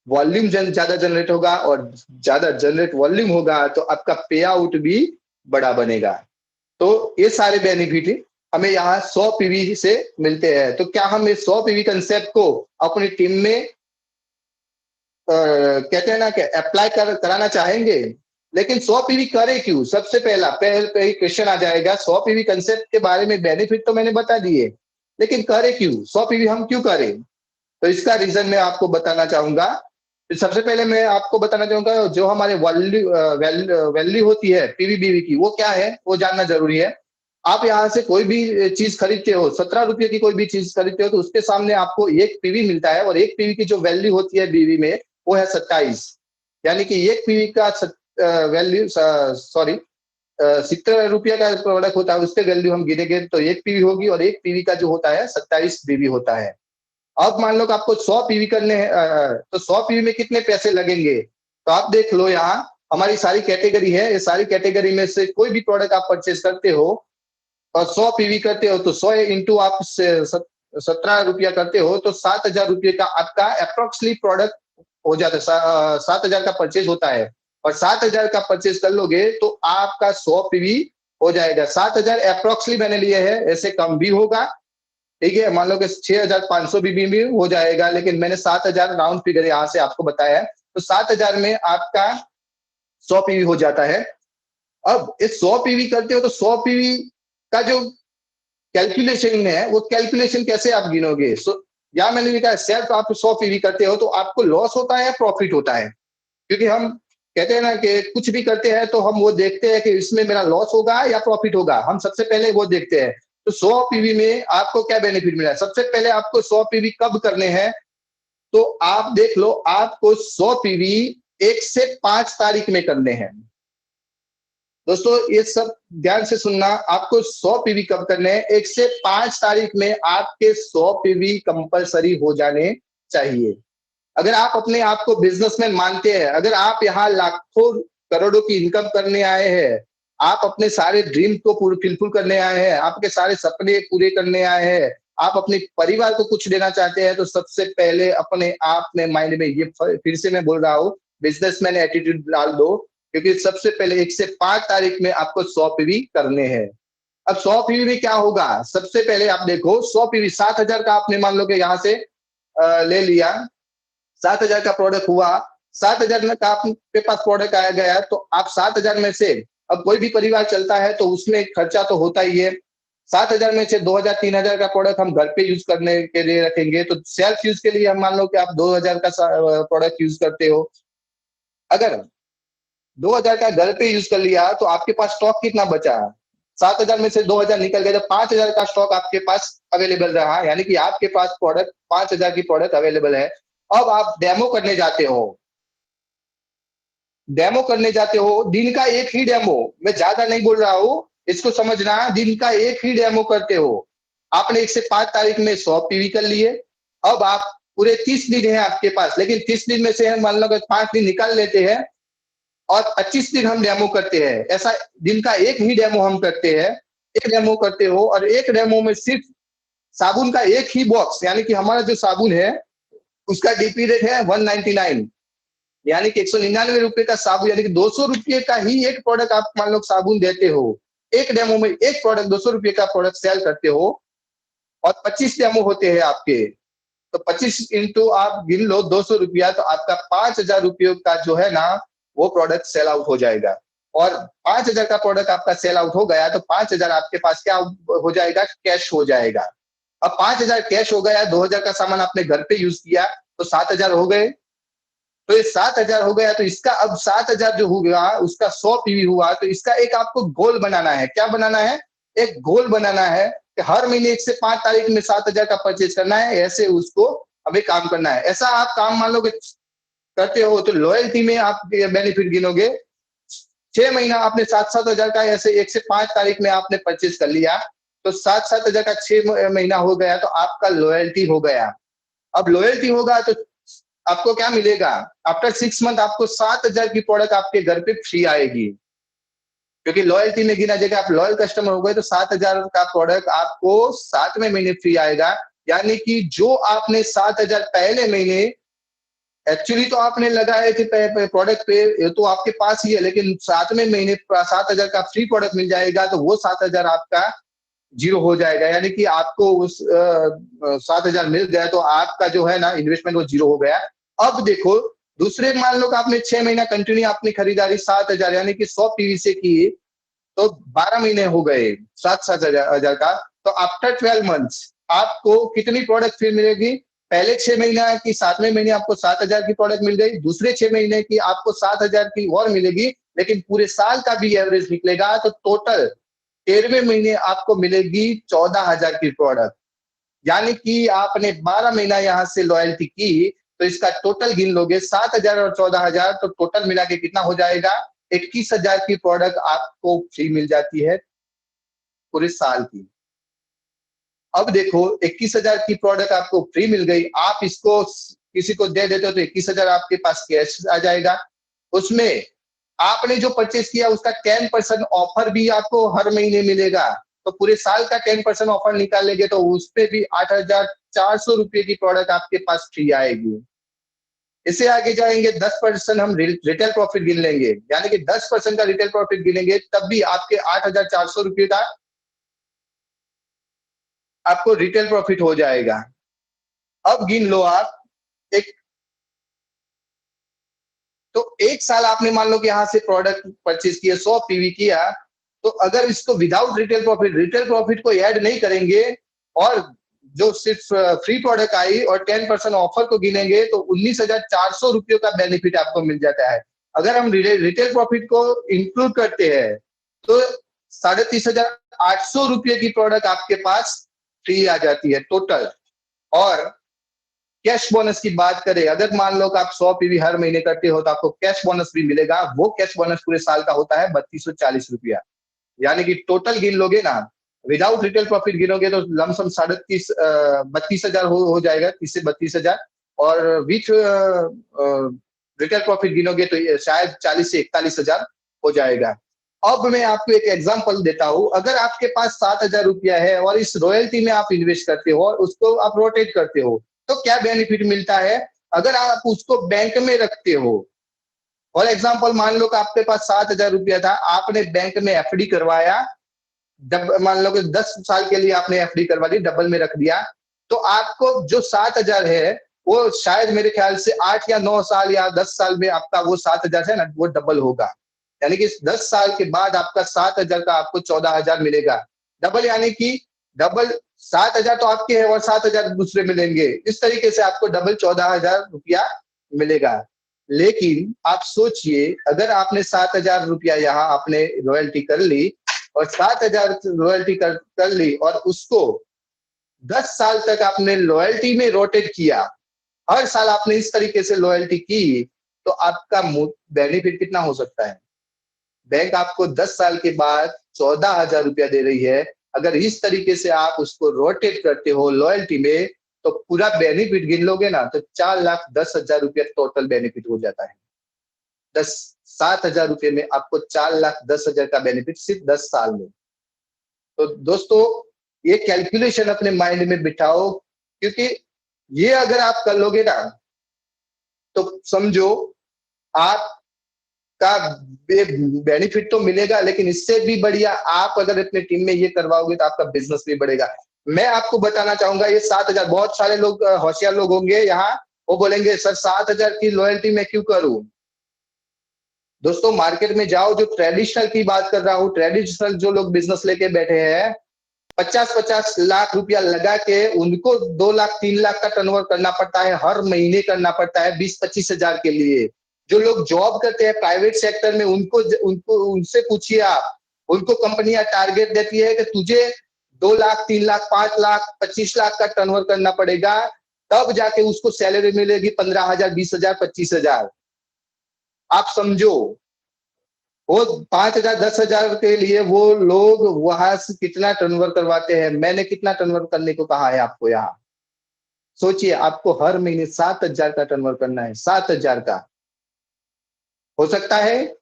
वॉल्यूम ज्यादा जनरेट होगा, और ज्यादा जनरेट वॉल्यूम होगा तो आपका पे आउट भी बड़ा बनेगा। तो ये सारे बेनिफिट हमें यहाँ 100 पीवी से मिलते हैं। तो क्या हम इस 100 पीवी कंसेप्ट को अपनी टीम में कहते हैं ना कि अप्लाई कराना चाहेंगे, लेकिन 100 पीवी करे क्यों? सबसे पहले ही क्वेश्चन आ जाएगा, 100 पीवी कंसेप्ट के बारे में बेनिफिट तो मैंने बता दिए, लेकिन करे क्यों? 100 पीवी हम क्यों करें? तो इसका रीजन मैं आपको बताना चाहूंगा। सबसे पहले मैं आपको बताना चाहूंगा जो हमारे वैल्यू होती है पीवी बीवी की, वो क्या है वो जानना जरूरी है। आप यहाँ से कोई भी चीज खरीदते हो, 17 रुपए की कोई भी चीज खरीदते हो तो उसके सामने आपको एक पीवी मिलता है, और एक पीवी की जो वैल्यू होती है बीवी में वो है 27, यानी कि एक पीवी का वैल्यू, सॉरी 70 रुपया का प्रोडक्ट होता है, उसके वैल्यू हम गिनेंगे तो एक पीवी होगी, और एक पीवी का जो होता है 27 बीवी होता है। अब मान लो कि आपको 100 पीवी करने हैं, तो 100 पीवी में कितने पैसे लगेंगे? तो आप देख लो, यहाँ हमारी सारी कैटेगरी है, ये सारी कैटेगरी में से कोई भी प्रोडक्ट आप परचेज करते हो और 100 पीवी करते हो तो 100 इंटू आप 17 रुपया करते हो तो 7,000 रुपये का आपका अप्रोक्सली प्रोडक्ट हो जाता है, 7,000 का परचेज होता है। और 7,000 का परचेज कर लोगे तो आपका 100 पीवी हो जाएगा। 7,000 अप्रोक्सली मैंने लिए है, ऐसे कम भी होगा, ठीक है, मान लो कि 6,500 बीबी भी हो जाएगा, लेकिन मैंने 7,000 राउंड फिगर यहाँ से आपको बताया है। तो 7,000 में आपका 100 पीवी हो जाता है। अब इस 100 पीवी करते हो तो 100 पीवी का जो कैलकुलेशन है वो कैलकुलेशन कैसे आप गिनोगे? या मैंने लिखा है सेल्फ आप 100 पीवी करते हो तो आपको लॉस होता है या प्रॉफिट होता है? क्योंकि हम कहते हैं ना कि कुछ भी करते हैं तो हम वो देखते हैं कि इसमें मेरा लॉस होगा या प्रॉफिट होगा, हम सबसे पहले वो देखते हैं। तो 100 पीवी में आपको क्या बेनिफिट मिला है? सबसे पहले आपको 100 पीवी कब करने हैं? तो आप देख लो, आपको 100 पीवी 1 से 5 तारीख में करने हैं। दोस्तों ये सब ध्यान से सुनना, आपको 100 पीवी कब करने हैं? 1 से 5 तारीख में आपके 100 पीवी कंपलसरी हो जाने चाहिए। अगर आप अपने आप को बिजनेसमैन मानते हैं, अगर आप यहाँ लाखों करोड़ों की इनकम करने आए हैं, आप अपने सारे ड्रीम को फुलफिल करने आए हैं, आपके सारे सपने पूरे करने आए हैं, आप अपने परिवार को कुछ देना चाहते हैं, तो सबसे पहले अपने आप में माइंड में ये फिर से मैं बोल रहा हूँ, बिजनेसमैन एटीट्यूड डाल दो, क्योंकि सबसे पहले 1 से 5 तारीख में आपको 100 पीवी करने हैं। अब 100 पीवी में क्या होगा? सबसे पहले आप देखो, 100 पीवी 7,000 का आपने मान लो कि यहाँ से ले लिया, 7,000 का प्रोडक्ट हुआ, 7,000 में का आपके पास प्रोडक्ट आया गया, तो आप 7,000 में से, अब कोई भी परिवार चलता है तो उसमें खर्चा तो होता ही है। 7,000 में से 2,000 3,000 का प्रोडक्ट हम घर पे यूज करने के लिए रखेंगे, तो सेल्फ यूज के लिए हम मान लो कि आप 2,000 का प्रोडक्ट यूज करते हो। अगर 2,000 का घर पे यूज कर लिया तो आपके पास स्टॉक कितना बचा? 7,000 में से 2,000 निकल गया तो 5,000 का स्टॉक आपके पास अवेलेबल रहा, यानी कि आपके पास प्रोडक्ट 5,000 की प्रोडक्ट अवेलेबल है। अब आप डेमो करने जाते हो, डेमो करने जाते हो, दिन का एक ही डेमो, मैं ज्यादा नहीं बोल रहा हूँ, इसको समझना, दिन का एक ही डेमो करते हो। आपने 1 से 5 तारीख में 100 पीवी कर लिए, अब आप पूरे 30 दिन है आपके पास, लेकिन 30 दिन में से हम मान लो 5 दिन निकाल लेते हैं और 25 दिन हम डेमो करते हैं। ऐसा दिन का एक ही डेमो हम करते हैं, एक डेमो करते हो, और एक डेमो में सिर्फ साबुन का एक ही बॉक्स, यानी कि हमारा जो साबुन है उसका डीपी रेट है 199, यानी कि 199 रुपए का साबुन, यानी कि 200 रुपये का ही एक प्रोडक्ट आप मान लो साबुन देते हो। एक डेमो में एक प्रोडक्ट 200 रुपये का प्रोडक्ट सेल करते हो, और 25 डेमो होते हैं आपके, तो 25 इंटू आप गिन लो 200 रुपया, तो आपका 5,000 रुपयों का जो है ना वो प्रोडक्ट सेल आउट हो जाएगा। और 5,000 का प्रोडक्ट आपका सेल आउट हो गया तो 5,000 आपके पास क्या हो जाएगा? कैश हो जाएगा। अब 5,000 कैश हो गया, 2,000 का सामान आपने घर पे यूज किया तो 7,000 हो गए। तो ये 7,000 हो गया, तो इसका अब 7,000 जो होगा उसका 100 पीवी हुआ, तो इसका एक आपको गोल बनाना है। क्या बनाना है? एक गोल बनाना है कि हर महीने 1 से 5 तारीख में 7,000 का परचेज करना है, ऐसे उसको अभी काम करना है। ऐसा आप काम मान लो कि करते हो तो लॉयल्टी में आप बेनिफिट गिनोगे। 6 महीना आपने 7-7 हजार का ऐसे 1 से 5 तारीख में आपने परचेज कर लिया, तो 7-7 हजार का 6 महीना हो गया, तो आपका लॉयल्टी हो गया। अब लॉयल्टी होगा तो आपको क्या मिलेगा? आफ्टर 6 मंथ आपको 7,000 की प्रोडक्ट आपके घर पे फ्री आएगी, क्योंकि लॉयल्टी में गिना जाएगा। आप लॉयल कस्टमर हो गए तो 7,000 का प्रोडक्ट आपको 7वें महीने फ्री आएगा। यानी कि जो आपने 7,000 पहले महीने एक्चुअली तो आपने लगाए थे प्रोडक्ट पे, ये तो आपके पास ही है, लेकिन 7वें महीने 7,000 का फ्री प्रोडक्ट मिल जाएगा, तो वो 7,000 आपका जीरो हो जाएगा। यानी कि आपको उस 7,000 मिल गया, तो आपका जो है ना इन्वेस्टमेंट वो जीरो हो गया। अब देखो, दूसरे मान लो कि आपने 6 महीना कंटिन्यू अपनी खरीदारी 7,000 यानी कि 100 पीवी से की, तो 12 महीने हो गए 7-7 हजार का। तो आफ्टर 12 मंथ्स आपको कितनी प्रोडक्ट फिर मिलेगी? पहले 6 महीना की 7वें महीने आपको 7,000 की प्रोडक्ट मिल गई, दूसरे 6 महीने की आपको 7,000 की और मिलेगी, लेकिन पूरे साल का भी एवरेज निकलेगा, तो टोटल 13वें महीने आपको मिलेगी 14,000 की प्रोडक्ट। यानी कि आपने 12 महीना यहाँ से लॉयल्टी की, तो इसका टोटल गिन लोगे 7,000 और 14,000, तो टोटल मिला के कितना हो जाएगा? 21,000 की प्रोडक्ट आपको फ्री मिल जाती है पूरे साल की। अब देखो, 21,000 की प्रोडक्ट आपको फ्री मिल गई, आप इसको किसी को दे देते हो तो 21,000 आपके पास कैश आ जाएगा। उसमें आपने जो परचेज किया उसका 10% ऑफर भी आपको हर महीने मिलेगा। तो पूरे साल का 10% ऑफर निकाल लेंगे तो उस पे भी 8,400 रुपए की प्रोडक्ट आपके पास फ्री आएगी। इससे आगे जाएंगे 10% हम रिटेल प्रॉफिट गिन लेंगे, यानी कि 10% का रिटेल प्रॉफिट गिनेंगे, तब भी आपके 8,400 रुपए का आपको रिटेल प्रॉफिट हो जाएगा। अब गिन लो आप एक, तो 1 साल आपने मान लो कि यहाँ से प्रोडक्ट परचेज किया, 100 पीवी किया, तो अगर इसको विदाउट रिटेल प्रॉफिट को ऐड नहीं करेंगे और जो सिर्फ फ्री प्रोडक्ट आई और 10% ऑफर को गिनेंगे, तो 19,400 रुपयों का बेनिफिट आपको मिल जाता है। अगर हम रिटेल प्रॉफिट को इंक्लूड करते हैं, तो 33,800 रुपये की प्रोडक्ट आपके पास फ्री आ जाती है टोटल। और कैश बोनस की बात करें, अगर मान लो कि आप 100 पीवी हर महीने करते हो तो आपको कैश बोनस भी मिलेगा। वो कैश बोनस पूरे साल का होता है 3,240 रुपया। यानी कि टोटल गिन लोगे ना, विदाउट रिटेल प्रॉफिट गिनोगे तो लमसम 32,000 हो जाएगा, 30 से 32,000, और विथ रिटेल प्रॉफिट गिनोगे तो शायद 40 से 41,000 हो जाएगा। अब मैं आपको एक एग्जांपल देता हूं, अगर आपके पास 7,000 रुपया है और इस रॉयल्टी में आप इन्वेस्ट करते हो और उसको आप रोटेट करते हो, तो क्या बेनिफिट मिलता है? अगर आप उसको बैंक में रखते हो, फॉर एग्जाम्पल मान लो कि आपके पास 7,000 रुपया था, आपने बैंक में एफडी करवाया, मान लो कि 10 साल के लिए आपने एफडी करवा दी, डबल में रख दिया, तो आपको जो 7,000 है वो शायद मेरे ख्याल से 8 या 9 साल या 10 साल में आपका वो 7,000 है ना, वो डबल होगा। यानी कि 10 साल के बाद आपका 7,000 का आपको 14,000 मिलेगा। डबल यानी कि डबल 7,000 तो आपके है और 7,000 दूसरे मिलेंगे। इस तरीके से आपको डबल 14,000 रुपया मिलेगा। लेकिन आप सोचिए, अगर आपने 7,000 रुपया यहाँ आपने रॉयल्टी कर ली और 7,000 रॉयल्टी कर ली और उसको 10 साल तक आपने लॉयल्टी में रोटेट किया, हर साल आपने इस तरीके से लॉयल्टी की, तो आपका बेनिफिट कितना हो सकता है? बैंक आपको 10 साल के बाद 14,000 रुपया दे रही है। अगर इस तरीके से आप उसको रोटेट करते हो लॉयल्टी में, तो पूरा बेनिफिट गिन लोगे ना, तो 4,10,000 रुपया टोटल बेनिफिट हो जाता है। 7,000 रुपये में आपको 4,10,000 का बेनिफिट सिर्फ 10 साल में। तो दोस्तों, ये कैलकुलेशन अपने माइंड में बिठाओ, क्योंकि ये अगर आप कर लोगे ना, तो समझो आप का बेनिफिट तो मिलेगा, लेकिन इससे भी बढ़िया आप अगर अपने टीम में ये करवाओगे तो आपका बिजनेस भी बढ़ेगा। मैं आपको बताना चाहूंगा, ये 7,000, बहुत सारे लोग होशियार लोग होंगे यहाँ, वो बोलेंगे सर 7,000 की लॉयल्टी मैं क्यों करूं? दोस्तों, मार्केट में जाओ, जो ट्रेडिशनल की बात कर रहा हूँ, ट्रेडिशनल जो लोग बिजनेस लेके बैठे हैं, 50-50 लाख रुपया लगा के उनको 2 लाख 3 लाख का टर्नओवर करना पड़ता है, हर महीने करना पड़ता है 20-25 हजार के लिए। जो लोग जॉब करते हैं प्राइवेट सेक्टर में उनको उनको उनसे पूछिए आप, उनको कंपनियां टारगेट देती है कि तुझे 2 लाख 3 लाख 5 लाख 25 लाख का टर्नओवर करना पड़ेगा, तब जाके उसको सैलरी मिलेगी 15,000 20,000 25,000। आप समझो, वो 5,000 10,000 के लिए वो लोग वहां से कितना टर्नओवर करवाते हैं। मैंने कितना टर्नओवर करने को कहा है आपको यहाँ? सोचिए, आपको हर महीने 7,000 का टर्नओवर करना है, 7,000 का। हो सकता है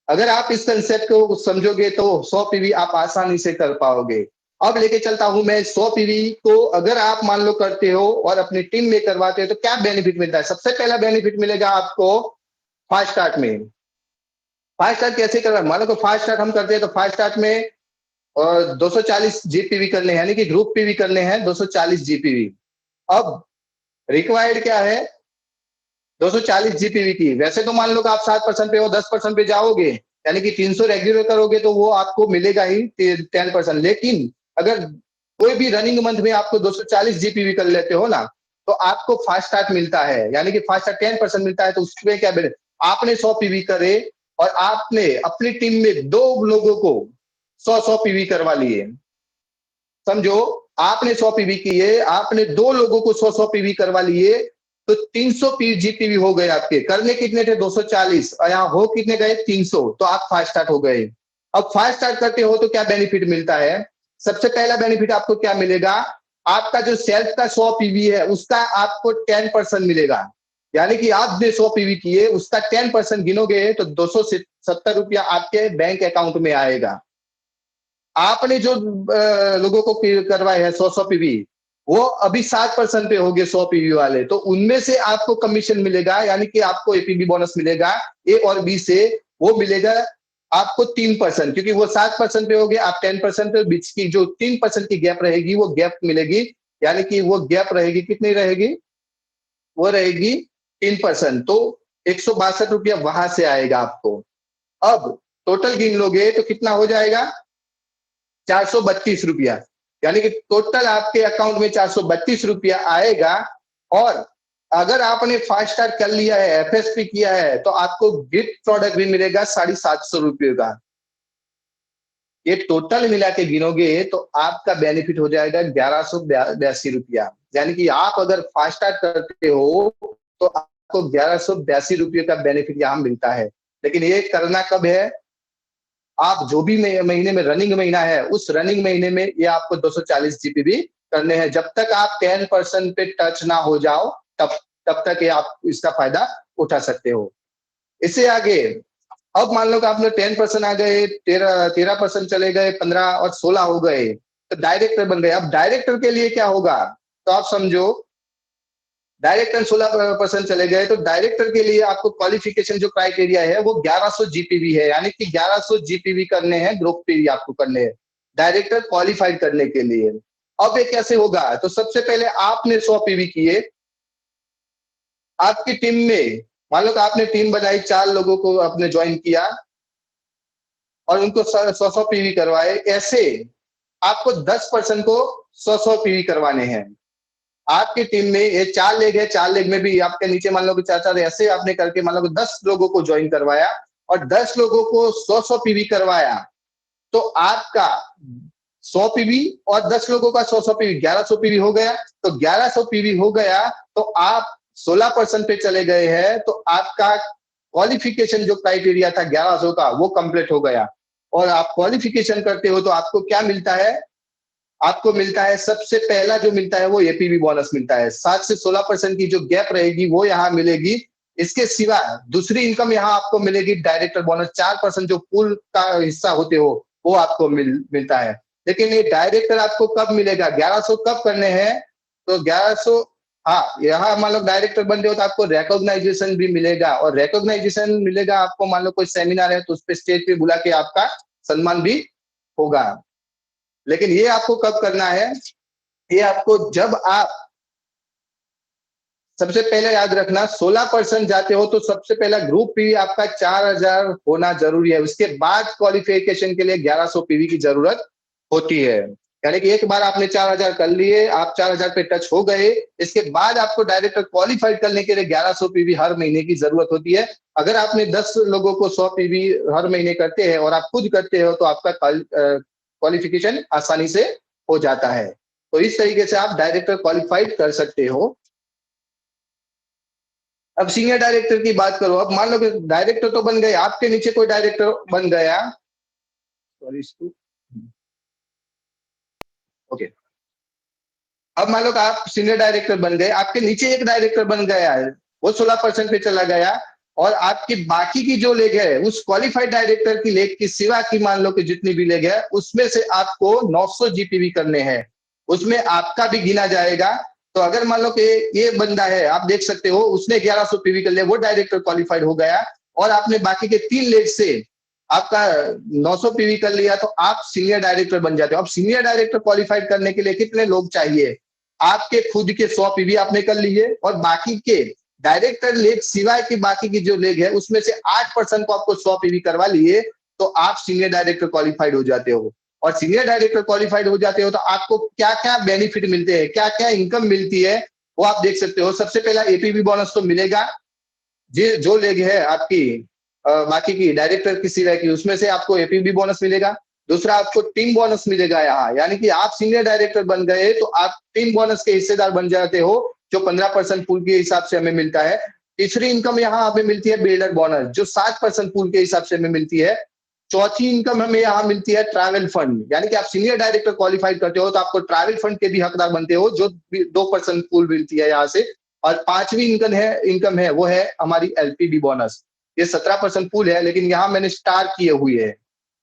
अगर आप इस कंसेप्ट को समझोगे तो 100 पीवी आप आसानी से कर पाओगे। अब लेके चलता हूं मैं 100 पीवी को, अगर आप मान लो करते हो और अपनी टीम में करवाते हो तो क्या बेनिफिट मिलता है? सबसे पहला बेनिफिट मिलेगा आपको फास्ट स्टार्ट में। फास्ट स्टार्ट कैसे करना? मान लो फास्ट स्टार्ट हम करते हैं तो फास्ट स्टार्ट में 240 जीपीवी करने हैं, यानी कि ग्रुप पीवी करने हैं 240 जीपीवी। अब रिक्वायर्ड क्या है? 240 जीपीवी की। वैसे तो मान लो कि आप 7% पे हो, 10% पे जाओगे, यानी कि 300 रेगुलर करोगे तो वो आपको मिलेगा ही 10%। लेकिन अगर कोई भी रनिंग मंथ में आपको 240 जीपीवी कर लेते हो ना, तो आपको फास्ट स्टार्ट मिलता है, यानी कि फास्ट स्टार्ट 10% मिलता है। तो उसमें क्या बेनिफिट? आपने 100 पीवी करे और आपने अपनी टीम में 2 लोगों को 100-100 पीवी करवा लिए। समझो, आपने 100 पीवी किए, आपने 2 लोगों को 100-100 पीवी करवा लिए, तो 300 जीपीवी हो गए आपके। करने कितने थे? 240, और यहाँ हो कितने गए? 300। तो आप फास्ट स्टार्ट हो गए। अब फास्ट स्टार्ट करते हो तो क्या बेनिफिट मिलता है? सबसे पहला बेनिफिट आपको क्या मिलेगा? आपका जो सेल्फ का 100 पीवी है उसका आपको 10% मिलेगा। यानी कि आपने 100 पीवी किए, उसका 10% गिनोगे तो 270 रुपया आपके बैंक अकाउंट में आएगा। आपने जो लोगों को करवाए हैं 100-100 पीवी, वो अभी 7% पे हो गए 100 पीवी वाले, तो उनमें से आपको कमीशन मिलेगा, यानी कि आपको एपीबी बोनस मिलेगा ए और बी से। वो मिलेगा आपको 3%, क्योंकि वो 7% पे हो गए, आप 10% पे, बीच की जो 3% की गैप रहेगी वो गैप मिलेगी। यानी कि वो गैप रहेगी, कितनी रहेगी? वो रहेगी 3%। तो 162 रुपया वहां से आएगा आपको। अब टोटल गिन लोगे तो कितना हो जाएगा? 432 रुपया। यानी कि टोटल आपके अकाउंट में 432 रुपया आएगा। और अगर आपने फास्ट स्टार्ट कर लिया है, एफएसपी किया है, तो आपको गिफ्ट प्रोडक्ट भी मिलेगा 750 रुपये का। ये टोटल मिला के गिनोगे तो आपका बेनिफिट हो जाएगा 1182 रुपया। यानी कि आप अगर फास्ट स्टार्ट करते हो तो आपको 1182 रुपये का बेनिफिट यहाँ मिलता है। लेकिन ये करना कब है? आप जो भी महीने में रनिंग महीना है, उस रनिंग महीने में ये आपको 240 जीपीबी करने हैं। जब तक आप 10% पे टच ना हो जाओ, तब तक ये आप इसका फायदा उठा सकते हो। इससे आगे, अब मान लो कि आपने 10% आ गए, 13% चले गए, 15 और 16 हो गए, तो डायरेक्टर बन गए। अब डायरेक्टर के लिए क्या होगा? तो आप समझो, डायरेक्टर 16% चले गए, तो डायरेक्टर के लिए आपको क्वालिफिकेशन जो क्राइटेरिया है वो 1100 जीपीवी है, यानी कि 1100 जीपीवी करने हैं, ग्रुप पीवी आपको करने हैं डायरेक्टर क्वालिफाइड करने के लिए। अब ये कैसे होगा? तो सबसे पहले आपने 100 पीवी किए, आपकी टीम में मान लो कि आपने टीम बनाई, 4 लोगों को आपने ज्वाइन किया और उनको 100-100 पीवी करवाए। ऐसे आपको 10% को 100-100 पीवी करवाने हैं। आपकी टीम में ये 4 लेग है, 4 लेग में भी आपके नीचे मान लो कि 4-4 ऐसे आपने करके मान लो कि 10 लोगों को ज्वाइन करवाया और 10 लोगों को 100-100 पीवी करवाया, तो आपका 100 पीवी और 10 लोगों का 100-100 पीवी 1100 पीवी हो गया। तो 1100 पीवी हो गया तो आप 16% पे चले गए हैं, तो आपका क्वालिफिकेशन जो क्राइटेरिया था 1100 का वो कंप्लीट हो गया। और आप क्वालिफिकेशन करते हो तो आपको क्या मिलता है? आपको मिलता है, सबसे पहला जो मिलता है वो एपीवी बोनस मिलता है। 7 से 16% की जो गैप रहेगी वो यहाँ मिलेगी। इसके सिवा दूसरी इनकम यहाँ आपको मिलेगी, डायरेक्टर बोनस 4% जो पूल का हिस्सा होते हो वो आपको मिलता है। लेकिन ये डायरेक्टर आपको कब मिलेगा? 1100 कब करने हैं? तो 1100, हाँ, यहाँ मान लो डायरेक्टर बन रहे हो तो आपको रिकॉग्नाइजेशन भी मिलेगा। और रिकॉग्नाइजेशन मिलेगा आपको, मान लो कोई सेमिनार है तो उस पर स्टेज पे बुला के आपका सम्मान भी होगा। लेकिन ये आपको कब करना है? ये आपको जब आप, सबसे पहले याद रखना, 16% जाते हो तो सबसे पहला ग्रुप पीवी आपका 4000 होना जरूरी है। उसके बाद क्वालिफिकेशन के लिए 1100 पीवी की जरूरत होती है। यानी कि एक बार आपने 4000 कर लिए, आप 4000 पे टच हो गए, इसके बाद आपको डायरेक्टर क्वालिफाइड करने के लिए 1100 पीवी हर महीने की जरूरत होती है। अगर आपने 10 लोगों को 100 पीवी हर महीने करते हैं और आप खुद करते हो तो आपका क्वालिफिकेशन आसानी से हो जाता है। तो इस तरीके से आप डायरेक्टर क्वालिफाइड कर सकते हो। अब सीनियर डायरेक्टर की बात करो, अब मान लो कि डायरेक्टर तो बन गए, आपके नीचे कोई डायरेक्टर बन गया, सॉरी इसको, ओके, अब मान लो कि आप सीनियर डायरेक्टर बन गए, आपके नीचे एक डायरेक्टर बन गया है, वो 16% पे चला गया, और आपकी बाकी की जो लेग है उस क्वालिफाइड डायरेक्टर की लेग की सिवा की मान लो कि जितनी भी लेग है उसमें से आपको 900 जीपीवी करने हैं, उसमें आपका भी गिना जाएगा। तो अगर मान लो कि ये बंदा है, आप देख सकते हो उसने 1100 पीवी कर लिया, वो डायरेक्टर क्वालिफाइड हो गया, और आपने बाकी के 3 लेग से आपका 900 पीवी कर लिया, तो आप सीनियर डायरेक्टर बन जाते हो। अब सीनियर डायरेक्टर क्वालिफाइड करने के लिए कितने लोग चाहिए? आपके खुद के 100 पीवी आपने कर लिए, और बाकी के डायरेक्टर लेग सिवाय की बाकी की जो लेग है उसमें से 8% को आपको 100 पीवी करवा लिए, तो आप सीनियर डायरेक्टर क्वालिफाइड हो जाते हो। और सीनियर डायरेक्टर क्वालिफाइड हो जाते हो तो आपको क्या क्या बेनिफिट मिलते हैं, क्या क्या इनकम मिलती है, वो आप देख सकते हो। सबसे पहला एपीवी बोनस तो मिलेगा, जो लेग है आपकी बाकी की डायरेक्टर की सिवाय की, उसमें से आपको एपीवी बोनस मिलेगा। दूसरा, आपको टीम बोनस मिलेगा यहाँ, यानी कि आप सीनियर डायरेक्टर बन गए तो आप टीम बोनस के हिस्सेदार बन जाते हो, जो 15% पूल के हिसाब से हमें मिलता है। तीसरी इनकम यहाँ हमें मिलती है बिल्डर बोनस, जो 7% पूल के हिसाब से हमें मिलती है। चौथी इनकम हमें यहाँ मिलती है ट्रैवल फंड, यानी कि आप सीनियर डायरेक्टर क्वालिफाइड करते हो तो आपको ट्रैवल फंड के भी हकदार बनते हो, जो 2% पूल मिलती है यहाँ से। और पांचवी इनकम है वो है हमारी एलपीबी बोनस, ये 17% पूल है, लेकिन यहाँ मैंने स्टार किए हुए है,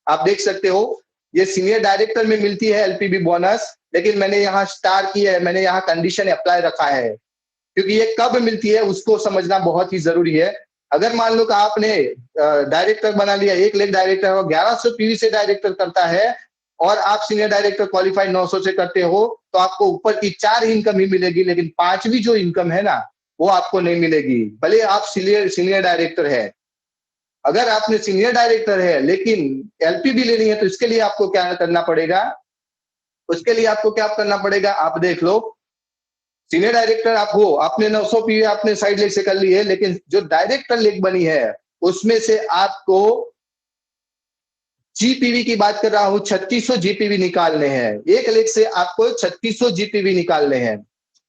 आप देख सकते हो। ये सीनियर डायरेक्टर में मिलती है एलपीबी बोनस, लेकिन मैंने यहाँ स्टार किया है, मैंने यहाँ कंडीशन अप्लाई रखा है, क्योंकि ये कब मिलती है उसको समझना बहुत ही जरूरी है। अगर मान लो कि आपने डायरेक्टर बना लिया, एक लेग डायरेक्टर हो 1100 पीवी से डायरेक्टर करता है, और आप सीनियर डायरेक्टर क्वालिफाइड 900 से करते हो, तो आपको ऊपर की 4 इनकम ही मिलेगी, लेकिन पांचवी जो इनकम है ना वो आपको नहीं मिलेगी, भले आप सीनियर डायरेक्टर है। अगर आपने सीनियर डायरेक्टर है लेकिन एलपीबी लेनी है, तो इसके लिए आपको क्या करना पड़ेगा, उसके लिए आपको क्या करना पड़ेगा, आप देख लो। सीनियर डायरेक्टर आप हो, आपने 900 पीवी आपने साइड लेग से कर ली है, लेकिन जो डायरेक्टर लेग बनी है उसमें से आपको जीपीवी की बात कर रहा हूं, 3600 जीपीवी निकालने हैं, एक लेग से आपको 3600 जीपीवी निकालने हैं।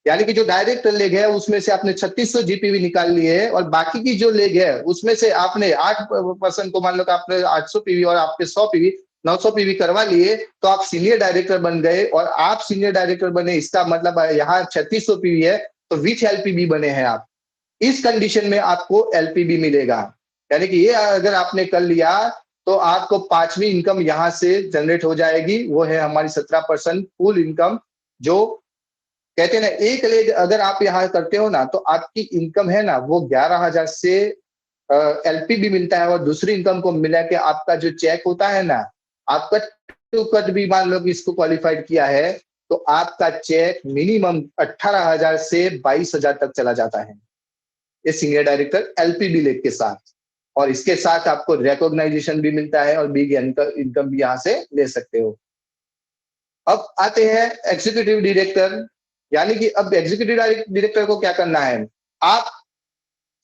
यानी कि जो डायरेक्टर लेग है उसमें से आपने 3600 जीपीवी निकाल लिए है, और बाकी की जो लेग है उसमें से आपने 8% को मान लो कि आपने 800 पीवी और आपके 100 पीवी 900 पीवी करवा लिए, तो आप सीनियर डायरेक्टर बन गए। और आप सीनियर डायरेक्टर बने, इसका मतलब यहाँ 3600 पीवी है तो विथ एलपीबी बने हैं आप। इस कंडीशन में आपको एलपीबी मिलेगा, यानी कि ये अगर आपने कर लिया तो आपको पांचवी इनकम यहां से जनरेट हो जाएगी, वो है हमारी 17% फुल इनकम। जो कहते हैं ना, एक लेग अगर आप यहाँ करते हो ना तो आपकी इनकम है ना वो 11,000 से एलपीबी मिलता है, और दूसरी इनकम को मिला के आपका जो चेक होता है ना, आपका टू कट भी मान लो कि इसको क्वालिफाइड किया है, तो आपका चेक मिनिमम 18,000 से 22,000 तक चला जाता है, ये सीनियर डायरेक्टर एलपीबी लेग के साथ। और इसके साथ आपको रिकॉग्नाइजेशन भी मिलता है, और बिग इनकम भी यहाँ से ले सकते हो। अब आते हैं एग्जीक्यूटिव डायरेक्टर, यानी कि अब एग्जीक्यूटिव डायरेक्टर को क्या करना है, आप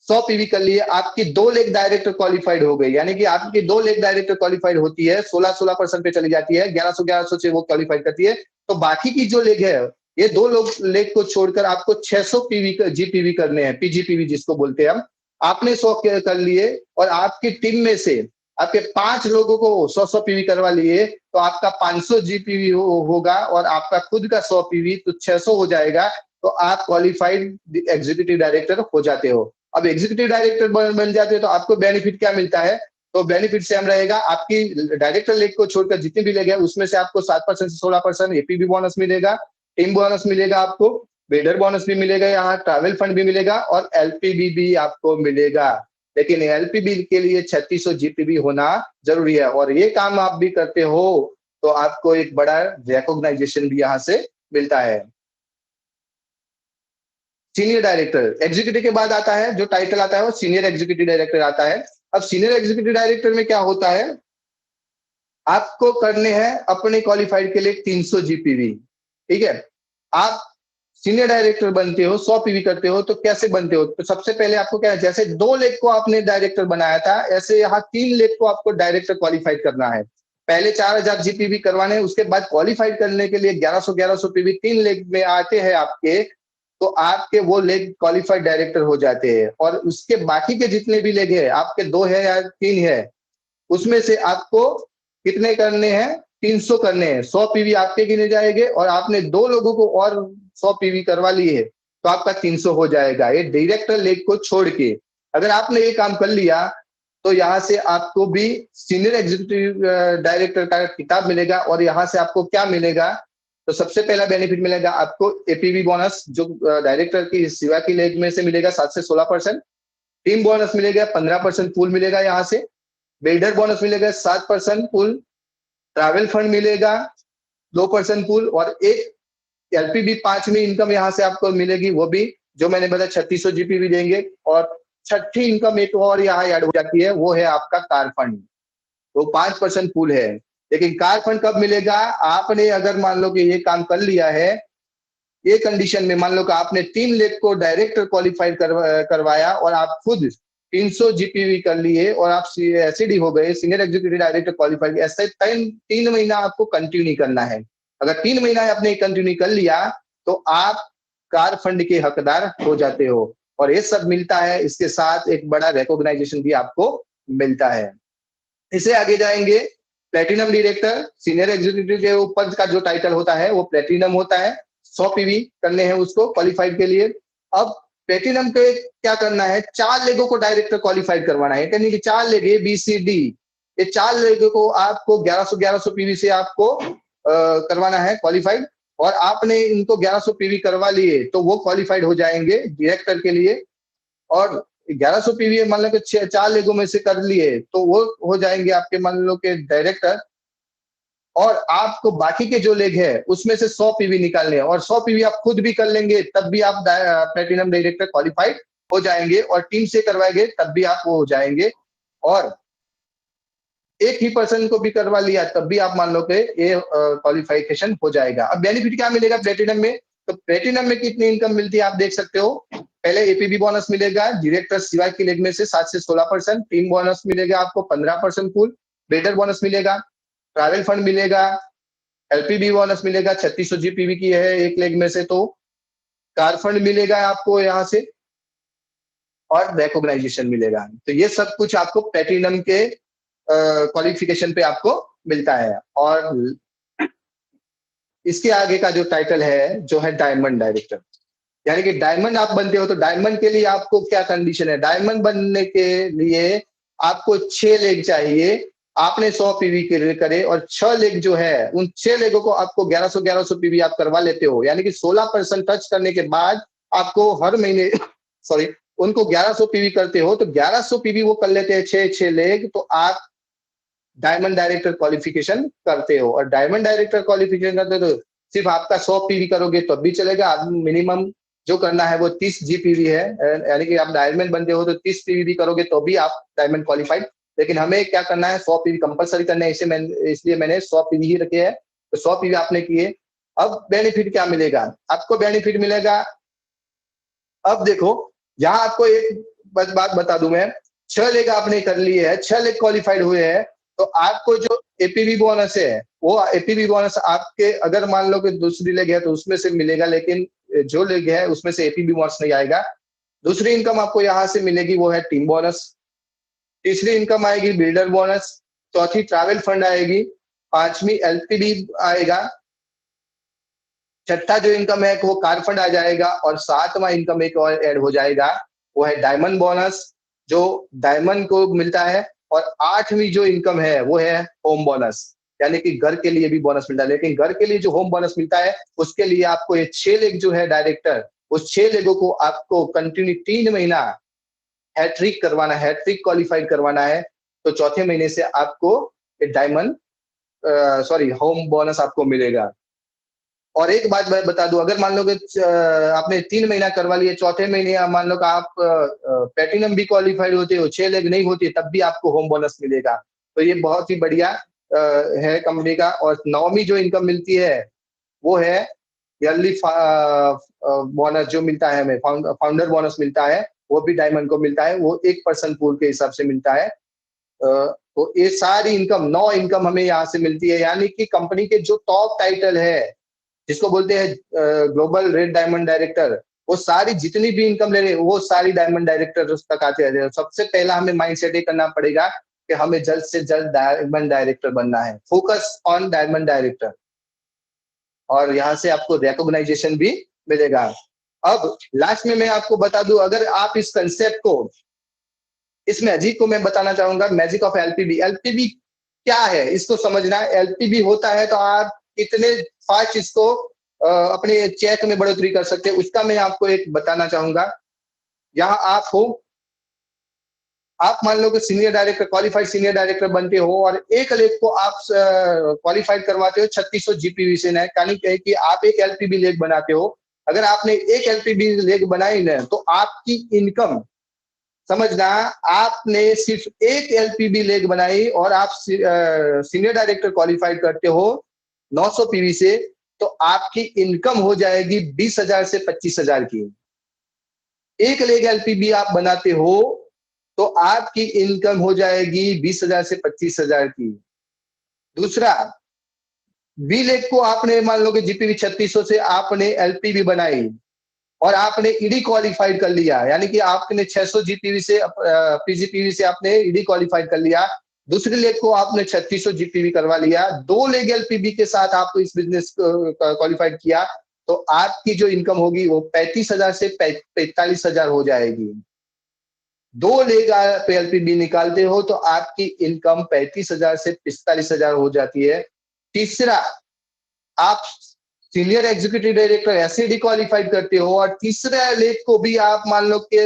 100 पीवी कर लिए, आपकी 2 लेग डायरेक्टर क्वालिफाइड हो गई, यानी कि आपकी 2 लेग डायरेक्टर क्वालिफाइड होती है, 16% पे चली जाती है, 1100 से वो क्वालिफाइड करती है। तो बाकी की जो लेग है, ये 2 लोग लेग को छोड़कर आपको 600 पीवी जीपीवी करने हैं, पीजीपीवी जिसको बोलते हैं हम। आपने 100 कर लिए, और आपकी टीम में से आपके 5 लोगों को 100 पीवी करवा लिए, तो आपका 500 जीपीवी होगा, और आपका खुद का 100 पीवी तो 600 हो जाएगा, तो आप क्वालिफाइड एग्जीक्यूटिव डायरेक्टर हो जाते हो। अब एग्जीक्यूटिव डायरेक्टर बन जाते हो तो आपको बेनिफिट क्या मिलता है, तो बेनिफिट सेम रहेगा, आपकी डायरेक्टर लेग को छोड़कर जितनी भी लेग है उसमें से आपको 7% से 16% एपीबी बोनस मिलेगा, टीम बोनस मिलेगा, आपको बिल्डर बोनस भी मिलेगा, यहाँ ट्रैवल फंड भी मिलेगा, और एलपीबी भी आपको मिलेगा। लेकिन एलपीबी के लिए 3600 जीपीबी होना जरूरी है, और ये काम आप भी करते हो तो आपको एक बड़ा रिकॉग्नाइजेशन भी यहाँ से मिलता है। सीनियर डायरेक्टर एग्जीक्यूटिव के बाद आता है, जो टाइटल आता है वो सीनियर एग्जीक्यूटिव डायरेक्टर आता है। अब सीनियर एग्जीक्यूटिव डायरेक्टर में क्या होता है, आपको करने हैं अपने क्वालिफाइड के लिए 300 जीपीवी, ठीक है। आप सीनियर डायरेक्टर बनते हो, 100 पीवी करते हो, तो कैसे बनते हो? तो सबसे पहले आपको क्या है, जैसे 2 लेख को आपने डायरेक्टर बनाया था, ऐसे यहाँ 3 लेख को आपको डायरेक्टर क्वालिफाइड करना है। पहले 4000 जीपीवी करवाने, उसके बाद क्वालिफाइड करने के लिए 1100 पीवी 3 लेख में आते हैं आपके, तो आपके वो लेग क्वालिफाइड डायरेक्टर हो जाते हैं। और उसके बाकी के जितने भी लेग है, आपके 2 है या 3 है, उसमें से आपको कितने करने हैं? 300 करने हैं। 100 पीवी आपके गिने जाएंगे और आपने 2 लोगों को और 100 पीवी करवा लिए है, तो आपका 300 हो जाएगा, ये डायरेक्टर लेग को छोड़ के। अगर आपने ये काम कर लिया, तो यहाँ से आपको भी सीनियर एग्जीक्यूटिव डायरेक्टर का किताब मिलेगा। और यहाँ से आपको क्या मिलेगा? तो सबसे पहला बेनिफिट मिलेगा आपको एपीवी बोनस, जो डायरेक्टर की सेवा की लेग में से मिलेगा 7 से 16%। टीम बोनस मिलेगा 15% पूल मिलेगा यहाँ से। बिल्डर बोनस मिलेगा 7% पूल। ट्रैवल फंड मिलेगा 2% पूल। और एक एलपीबी 5वीं इनकम यहाँ से आपको मिलेगी, वो भी जो मैंने बताया 3600 जीपीवी देंगे। और छठी इनकम एक और यहाँ ऐड हो जाती है, वो है आपका कार फंड, वो 5% पूल है। लेकिन कार फंड कब मिलेगा? आपने अगर मान लो कि ये काम कर लिया है, ये कंडीशन में मान लो कि आपने 3 लेख को डायरेक्टर क्वालिफाइड करवाया और आप खुद 300 जीपीवी कर लिए और आप एसईडी हो गए, सीनियर एग्जीक्यूटिव डायरेक्टर क्वालिफाइड। ऐसे 3 महीना आपको कंटिन्यू नहीं करना है। अगर 3 महीना आपने कंटिन्यू कर लिया, तो आप कार फंड के हकदार हो जाते हो। और ये सब मिलता है, इसके साथ एक बड़ा रिकॉग्नाइजेशन भी आपको मिलता है। इसे आगे जाएंगे, प्लेटिनम डायरेक्टर, सीनियर एग्जीक्यूटिव के ऊपर का जो टाइटल होता है वो प्लेटिनम होता है। 100 पीवी करने हैं उसको क्वालिफाइड के लिए। अब प्लेटिनम के क्या करना है? 4 लेगों को डायरेक्टर क्वालिफाइड करवाना है, यानी कि 4 leg A B C D, ये 4 लेगों को आपको 1100 पीवी से आपको करवाना है क्वालिफाइड। और आपने इनको 1100 पीवी करवा लिए, तो वो क्वालिफाइड हो जाएंगे डायरेक्टर के लिए। और 1100 पीवी मान लो कि 4 लेगों में से कर लिए, तो वो हो जाएंगे आपके मान लो के डायरेक्टर। और आपको बाकी के जो लेग है उसमें से 100 पीवी निकालने हैं, और 100 पीवी आप खुद भी कर लेंगे, तब भी आप प्लेटिनम डायरेक्टर क्वालिफाइड हो जाएंगे। और टीम से करवाएंगे तब भी आप वो हो जाएंगे। और एक ही पर्सन को भी करवा लिया, तब भी आप मान लो कि ये क्वालिफिकेशन हो जाएगा। अब बेनिफिट क्या मिलेगा प्लेटिनम में? तो प्लेटिनम में कितनी इनकम मिलती है आप देख सकते हो। पहले एपीबी बोनस मिलेगा डायरेक्टर सिवाय की लेग में से 7 से 16%। टीम बोनस मिलेगा आपको 15% पूल। बिल्डर बोनस मिलेगा, ट्रैवल फंड मिलेगा, एलपीबी बोनस मिलेगा 3600 जीपीवी की है एक लेग में से, तो कार फंड मिलेगा आपको यहाँ से, और रिकॉग्नाइजेशन मिलेगा। तो ये सब कुछ आपको प्लेटिनम के क्वालिफिकेशन पे आपको मिलता है। और इसके आगे का जो टाइटल है, जो है डायमंड डायरेक्टर, यानी कि डायमंड आप बनते हो, तो डायमंड के लिए आपको क्या कंडीशन है? डायमंड बनने के लिए आपको 6 लेग चाहिए। आपने 100 पीवी के लिए करे, और 6 लेग जो है, उन 6 लेगों को आपको 1100 पीवी आप करवा लेते हो, यानी कि 16% टच करने के बाद आपको हर महीने सॉरी उनको 1100 पीवी करते हो, तो 1100 पीवी वो कर लेते हैं 6 लेग, तो आप डायमंड डायरेक्टर क्वालिफिकेशन करते हो। और डायमंड डायरेक्टर क्वालिफिकेशन करते हो तो सिर्फ आपका 100 पीवी करोगे तो भी चलेगा। मिनिमम जो करना है वो 30 जीपीवी है, यानी कि आप डायमंड बनते हो तो 30 पीवी भी करोगे तो भी आप डायमंड क्वालिफाइड। लेकिन हमें क्या करना है? 100 पीवी कंपलसरी करना है, इसलिए मैंने 100 पीवी ही रखे हैं। तो 100 पीवी आपने किए। अब बेनिफिट क्या मिलेगा आपको? बेनिफिट मिलेगा, अब देखो यहाँ आपको एक बात बता दूं मैं, 6 लेग आपने कर लिए है, 6 लेग क्वालिफाइड हुए हैं, तो आपको जो एपीवी बोनस है, वो एपीवी बोनस आपके अगर मान लो कि दूसरी लेग है तो उसमें से मिलेगा, लेकिन जो लेग है उसमें से एपीवी बोनस नहीं आएगा। दूसरी इनकम आपको यहाँ से मिलेगी, वो है टीम बोनस। तीसरी इनकम आएगी बिल्डर बोनस। चौथी ट्रैवल फंड आएगी। 5वीं एलपीडी आएगा। छठा जो इनकम है वो कार फंड आ जाएगा। और 7वां इनकम एक और ऐड हो जाएगा, वो है डायमंड बोनस, जो डायमंड को मिलता है। और 8वीं जो इनकम है वो है होम बोनस, यानी कि घर के लिए भी बोनस मिलता है। लेकिन घर के लिए जो होम बोनस मिलता है उसके लिए आपको ये 6 लेग जो है डायरेक्टर, उस 6 लेगों को आपको कंटिन्यू 3 महीना हैट्रिक करवाना है, हैट्रिक क्वालिफाइड करवाना है। तो चौथे महीने से आपको डायमंड होम बोनस आपको मिलेगा। और एक बात मैं बता दूं, अगर मान लो कि आपने 3 महीना करवा लिया, चौथे महीने मान लो कि आप प्लेटिनम भी क्वालिफाइड होते हो, 6 लेग नहीं होती, तब भी आपको होम बोनस मिलेगा। तो ये बहुत ही बढ़िया है कंपनी का, और 9वीं जो इनकम मिलती है वो है ईयरली बोनस जो मिलता है हमें, फाउंडर बोनस मिलता है, वो भी डायमंड को मिलता है, वो 1% पूल के हिसाब से मिलता है। तो ये सारी इनकम 9 इनकम हमें यहाँ से मिलती है, यानी कि कंपनी के जो टॉप टाइटल है जिसको बोलते हैं ग्लोबल रेड डायमंड डायरेक्टर, वो सारी जितनी भी इनकम ले रहे हैं वो सारी डायमंड डायरेक्टर तक आते हैं। सबसे पहला हमें माइंडसेट ये करना पड़ेगा कि हमें जल्द से जल्द डायमंड डायरेक्टर बनना है, फोकस ऑन डायमंड डायरेक्टर, और यहाँ से आपको रिकॉग्नाइजेशन भी मिलेगा। अब लास्ट में मैं आपको बता दूं, अगर आप इस कंसेप्ट को, इस मैजिक को मैं बताना चाहूंगा, मैजिक ऑफ एलपीबी। एलपीबी क्या है इसको समझना है। एलपीबी होता है तो आप कितने फास्ट इसको अपने चेक में बढ़ोतरी कर सकते हैं, उसका मैं आपको एक बताना चाहूंगा। यहाँ आप हो, आप मान लो कि senior director, qualified senior director बनते हो, और एक लेग को आप क्वालिफाइड करवाते हो 3600 जीपीवी से, यानी कि आप एक एलपीबी लेग बनाते हो। अगर आपने एक एलपीबी लेग बनाई ना, तो आपकी इनकम, समझना, आपने सिर्फ एक एलपीबी लेग बनाई और आप सीनियर डायरेक्टर क्वालिफाइड करते हो 900 पीवी से, तो आपकी इनकम हो जाएगी 20,000 से 25,000 की। एक लेग एलपीबी आप बनाते हो तो आपकी इनकम हो जाएगी 20,000 से 25,000 की। दूसरा, बी लेग को आपने मान लो कि जीपीवी 3600 से आपने एलपीबी बनाई और आपने ईडी क्वालिफाइड कर लिया, यानी कि आपने 600 जीपीवी से पीजीपीवी से आपने ईडी क्वालिफाइड कर लिया। दूसरी लेग को आपने 3600 जीपीवी करवा लिया, 2 लेग एलपीबी के साथ आप इस बिजनेस क्वालिफाइड किया, तो आपकी जो इनकम होगी वो 35,000 से 45,000 हो जाएगी। 2 लेग पे एलपीबी निकालते हो तो आपकी इनकम 35,000 से 45,000 हो जाती है। तीसरा, आप senior executive director SED qualified करते हो और तीसरा लेग को भी आप मान लो कि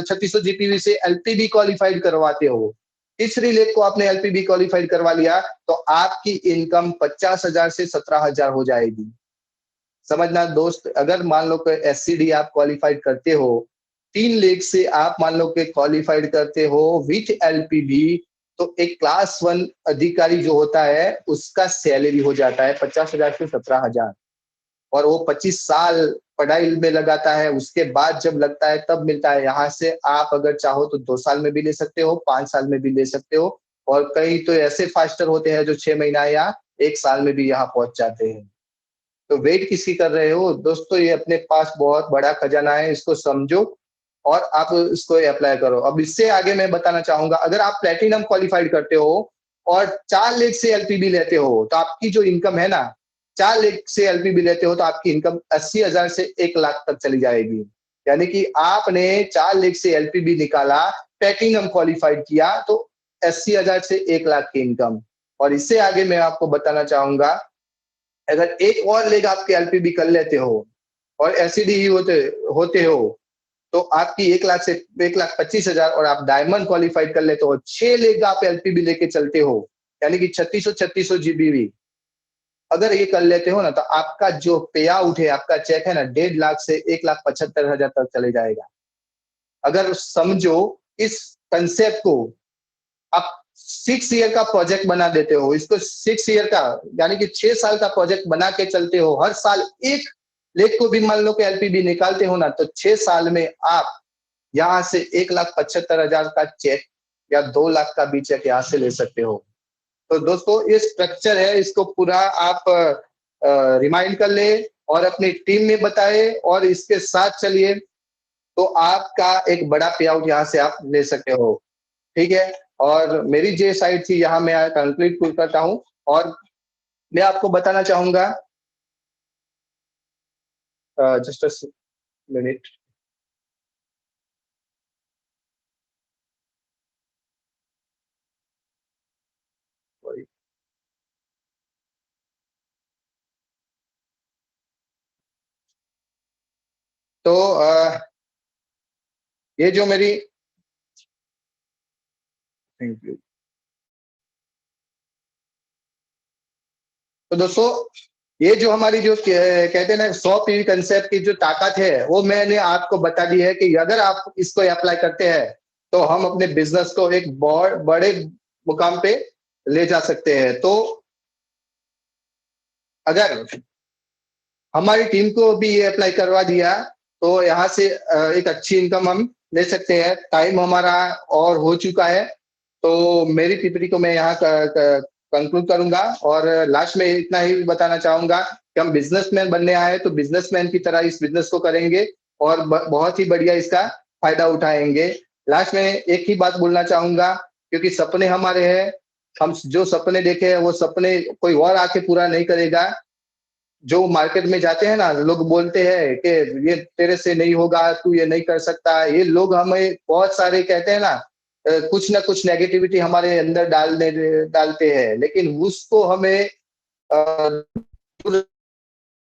3600 जीपीवी से एलपीबी क्वालिफाइड करवाते हो। तीसरी लेग को आपने एलपीबी क्वालिफाइड करवा लिया तो आपकी इनकम 50,000 से 17,000 हो जाएगी। समझना दोस्त, अगर मान लो कि एससीडी आप क्वालिफाइड करते हो, 3 लेग से आप मान लो कि क्वालिफाइड करते हो विथ एलपीबी, तो एक क्लास 1 अधिकारी जो होता है उसका सैलरी हो जाता है 50,000 से 17,000, और वो 25 साल पढ़ाई में लगाता है, उसके बाद जब लगता है तब मिलता है। यहाँ से आप अगर चाहो तो 2 साल में भी ले सकते हो, 5 साल में भी ले सकते हो, और कई तो ऐसे फास्टर होते हैं जो 6 महीना या 1 साल में भी यहाँ पहुंच जाते हैं। तो वेट किसकी कर रहे हो दोस्तों, ये अपने पास बहुत बड़ा खजाना है, इसको समझो और आप इसको अप्लाई करो। अब इससे आगे मैं बताना चाहूंगा, अगर आप प्लेटिनम क्वालिफाइड करते हो और 4 लेग से एलपीबी लेते हो तो आपकी जो इनकम है ना, 4 लेग से एलपीबी लेते हो तो आपकी इनकम 80,000 से 1 लाख तक चली जाएगी। यानी कि आपने 4 लेग से एलपीबी निकाला, प्लेटिनम क्वालिफाइड किया, तो 80,000 से 1 लाख की इनकम। और इससे आगे मैं आपको बताना चाहूंगा, अगर एक और लेग आपके एलपीबी कर लेते हो और एसईडी ही होते होते हो, तो आपकी 1 लाख से 1,25,000, और आप डायमंड क्वालिफाइड कर लेते हो, 6 लेग आप एलपीबी लेके चलते हो, यानी कि 3600 जीबीवी अगर ये कर लेते हो ना, तो आपका जो पे आउट है, आपका चेक है ना, 1.5 लाख से 1,75,000 तक चले जाएगा। अगर समझो इस कंसेप्ट को, आप 6 ईयर का प्रोजेक्ट बना देते हो, इसको 6 ईयर का यानी कि 6 साल का प्रोजेक्ट बना के चलते हो, हर साल एक लेग को भी मान लो कि एलपीबी निकालते हो ना, तो 6 साल में आप यहाँ से 1,75,000 का चेक या 2 लाख का भी चेक यहाँ से ले सकते हो। तो दोस्तों ये स्ट्रक्चर है, इसको पूरा आप रिमाइंड कर ले और अपनी टीम में बताए और इसके साथ चलिए, तो आपका एक बड़ा पे आउट यहाँ से आप ले सकते हो। ठीक है, और मेरी जो साइड थी यहाँ मैं कंप्लीट करता हूँ, और मैं आपको बताना चाहूंगा, जस्ट अ मिनट। तो ये जो मेरी, थैंक यू। तो दोस्तों ये जो हमारी जो कहते हैं ना 100 पीवी कंसेप्ट की जो ताकत है, वो मैंने आपको बता दी है कि अगर आप इसको अप्लाई करते हैं तो हम अपने बिजनेस को एक बहुत बड़े मुकाम पे ले जा सकते हैं। तो अगर हमारी टीम को भी ये अप्लाई करवा दिया तो यहाँ से एक अच्छी इनकम हम ले सकते हैं। टाइम हमारा और हो चुका है, तो मेरी टिप्पणी को मैं यहाँ कंक्लूड करूंगा और लास्ट में इतना ही बताना चाहूंगा कि हम बिजनेसमैन बनने आए तो बिजनेसमैन की तरह इस बिजनेस को करेंगे और बहुत ही बढ़िया इसका फायदा उठाएंगे। लास्ट में एक ही बात बोलना चाहूंगा, क्योंकि सपने हमारे हैं, हम जो सपने देखे हैं वो सपने कोई और आके पूरा नहीं करेगा। जो मार्केट में जाते हैं ना, लोग बोलते हैं कि ये तेरे से नहीं होगा, तू ये नहीं कर सकता। ये लोग हमें बहुत सारे कहते हैं ना, कुछ ना कुछ नेगेटिविटी हमारे अंदर डालते हैं, लेकिन उसको हमें दूर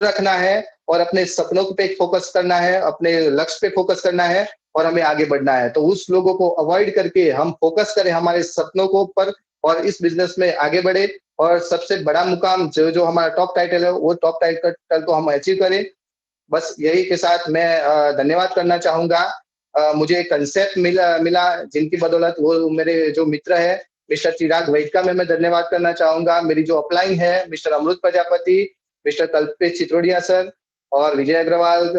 रखना है और अपने सपनों पे फोकस करना है, अपने लक्ष्य पे फोकस करना है और हमें आगे बढ़ना है। तो उस लोगों को अवॉइड करके हम फोकस करें हमारे सपनों को ऊपर और इस बिजनेस में आगे बढ़े और सबसे बड़ा मुकाम जो हमारा टॉप टाइटल है वो टॉप टाइटल को हम अचीव करें। बस यही के साथ मैं धन्यवाद करना चाहूंगा। मुझे कंसेप्ट मिला जिनकी बदौलत वो मेरे जो मित्र है मिस्टर चिराग वैद में मैं धन्यवाद करना चाहूंगा। मेरी जो अपलाइन है मिस्टर अमृत प्रजापति, मिस्टर कल्पेश चित्रोड़िया सर और विजय अग्रवाल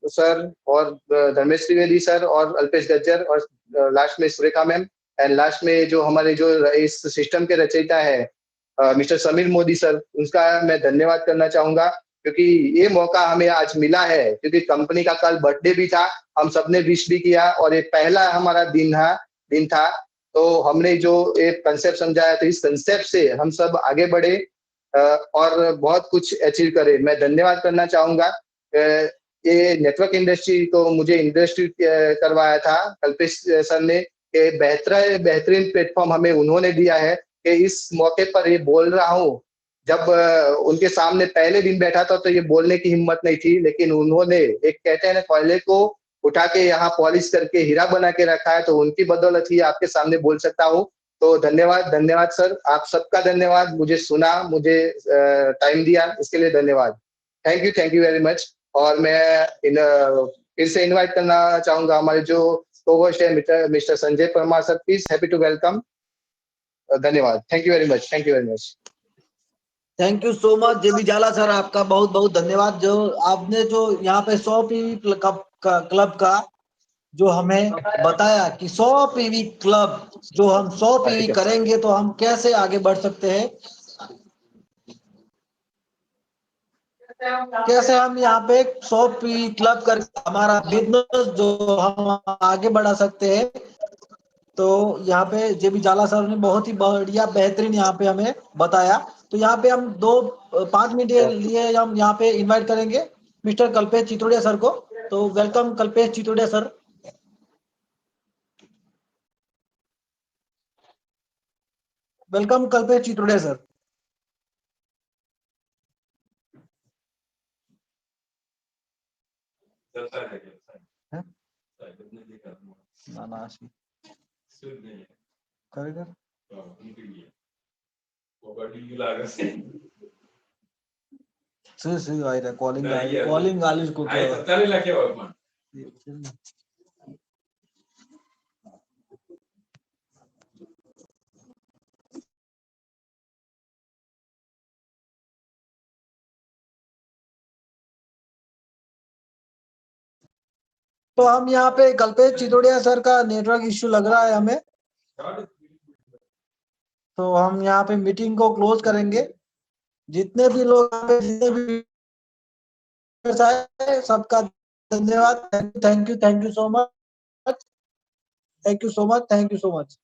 सर और धर्मेश त्रिवेदी सर और अल्पेश गज्जर और लास्ट में सुरेखा मैम एंड लास्ट में जो हमारे जो इस सिस्टम के रचयिता है मिस्टर समीर मोदी सर, उनका मैं धन्यवाद करना चाहूंगा क्योंकि ये मौका हमें आज मिला है। क्योंकि कंपनी का कल बर्थडे भी था, हम सबने विश भी किया और ये पहला हमारा दिन था। तो हमने जो एक कंसेप्ट समझाया तो इस कंसेप्ट से हम सब आगे बढ़े और बहुत कुछ अचीव करे। मैं धन्यवाद करना चाहूंगा ये नेटवर्क इंडस्ट्री को मुझे इंडस्ट्री करवाया था कल्पेश सर ने। बेहतरीन प्लेटफॉर्म हमें उन्होंने दिया है कि इस मौके पर ये बोल रहा हूँ। जब उनके सामने पहले दिन बैठा था तो ये बोलने की हिम्मत नहीं थी, लेकिन उन्होंने एक कहते हैं ना कोयले को उठा के यहाँ पॉलिश करके हीरा बना के रखा है, तो उनकी बदौलत ही आपके सामने बोल सकता हूँ। तो धन्यवाद सर, आप सबका धन्यवाद। मुझे सुना, मुझे टाइम दिया, इसके लिए धन्यवाद। Thank you very much. और मैं फिर से इनवाइट करना चाहूंगा हमारे जो को होस्ट है mister Sanjay Parmar sir, please happy to welcome. धन्यवाद। Thank you very much. Thank you very much. Thank you so much JB Jala sir, आपका बहुत बहुत धन्यवाद। जो आपने जो यहाँ पे 100 पीवी क्लब का जो हमें बताया कि 100 पीवी क्लब जो हम 100 पीवी करेंगे तो हम कैसे आगे बढ़ सकते हैं, कैसे हम यहाँ पे 100 पीवी क्लब कर हमारा बिजनेस जो हम आगे बढ़ा सकते हैं। तो यहाँ पे जेबी जाला सर ने बहुत ही बढ़िया बेहतरीन यहाँ पे हमें बताया। तो यहाँ पे हम 5 मिनट के लिए हम यहाँ पे इनवाइट करेंगे मिस्टर कल्पेश चितोड़िया सर को। तो welcome Kalpesh Chitodiya sir. Welcome Kalpesh Chitodiya sir. Calling आलिस को तो हम यहाँ पे कल्पेश चितोड़िया सर का नेटवर्क इश्यू लग रहा है हमें, तो हम यहाँ पे मीटिंग को क्लोज करेंगे। जितने भी लोग जितने भी सबका धन्यवाद। Thank you so much. Thank you so much.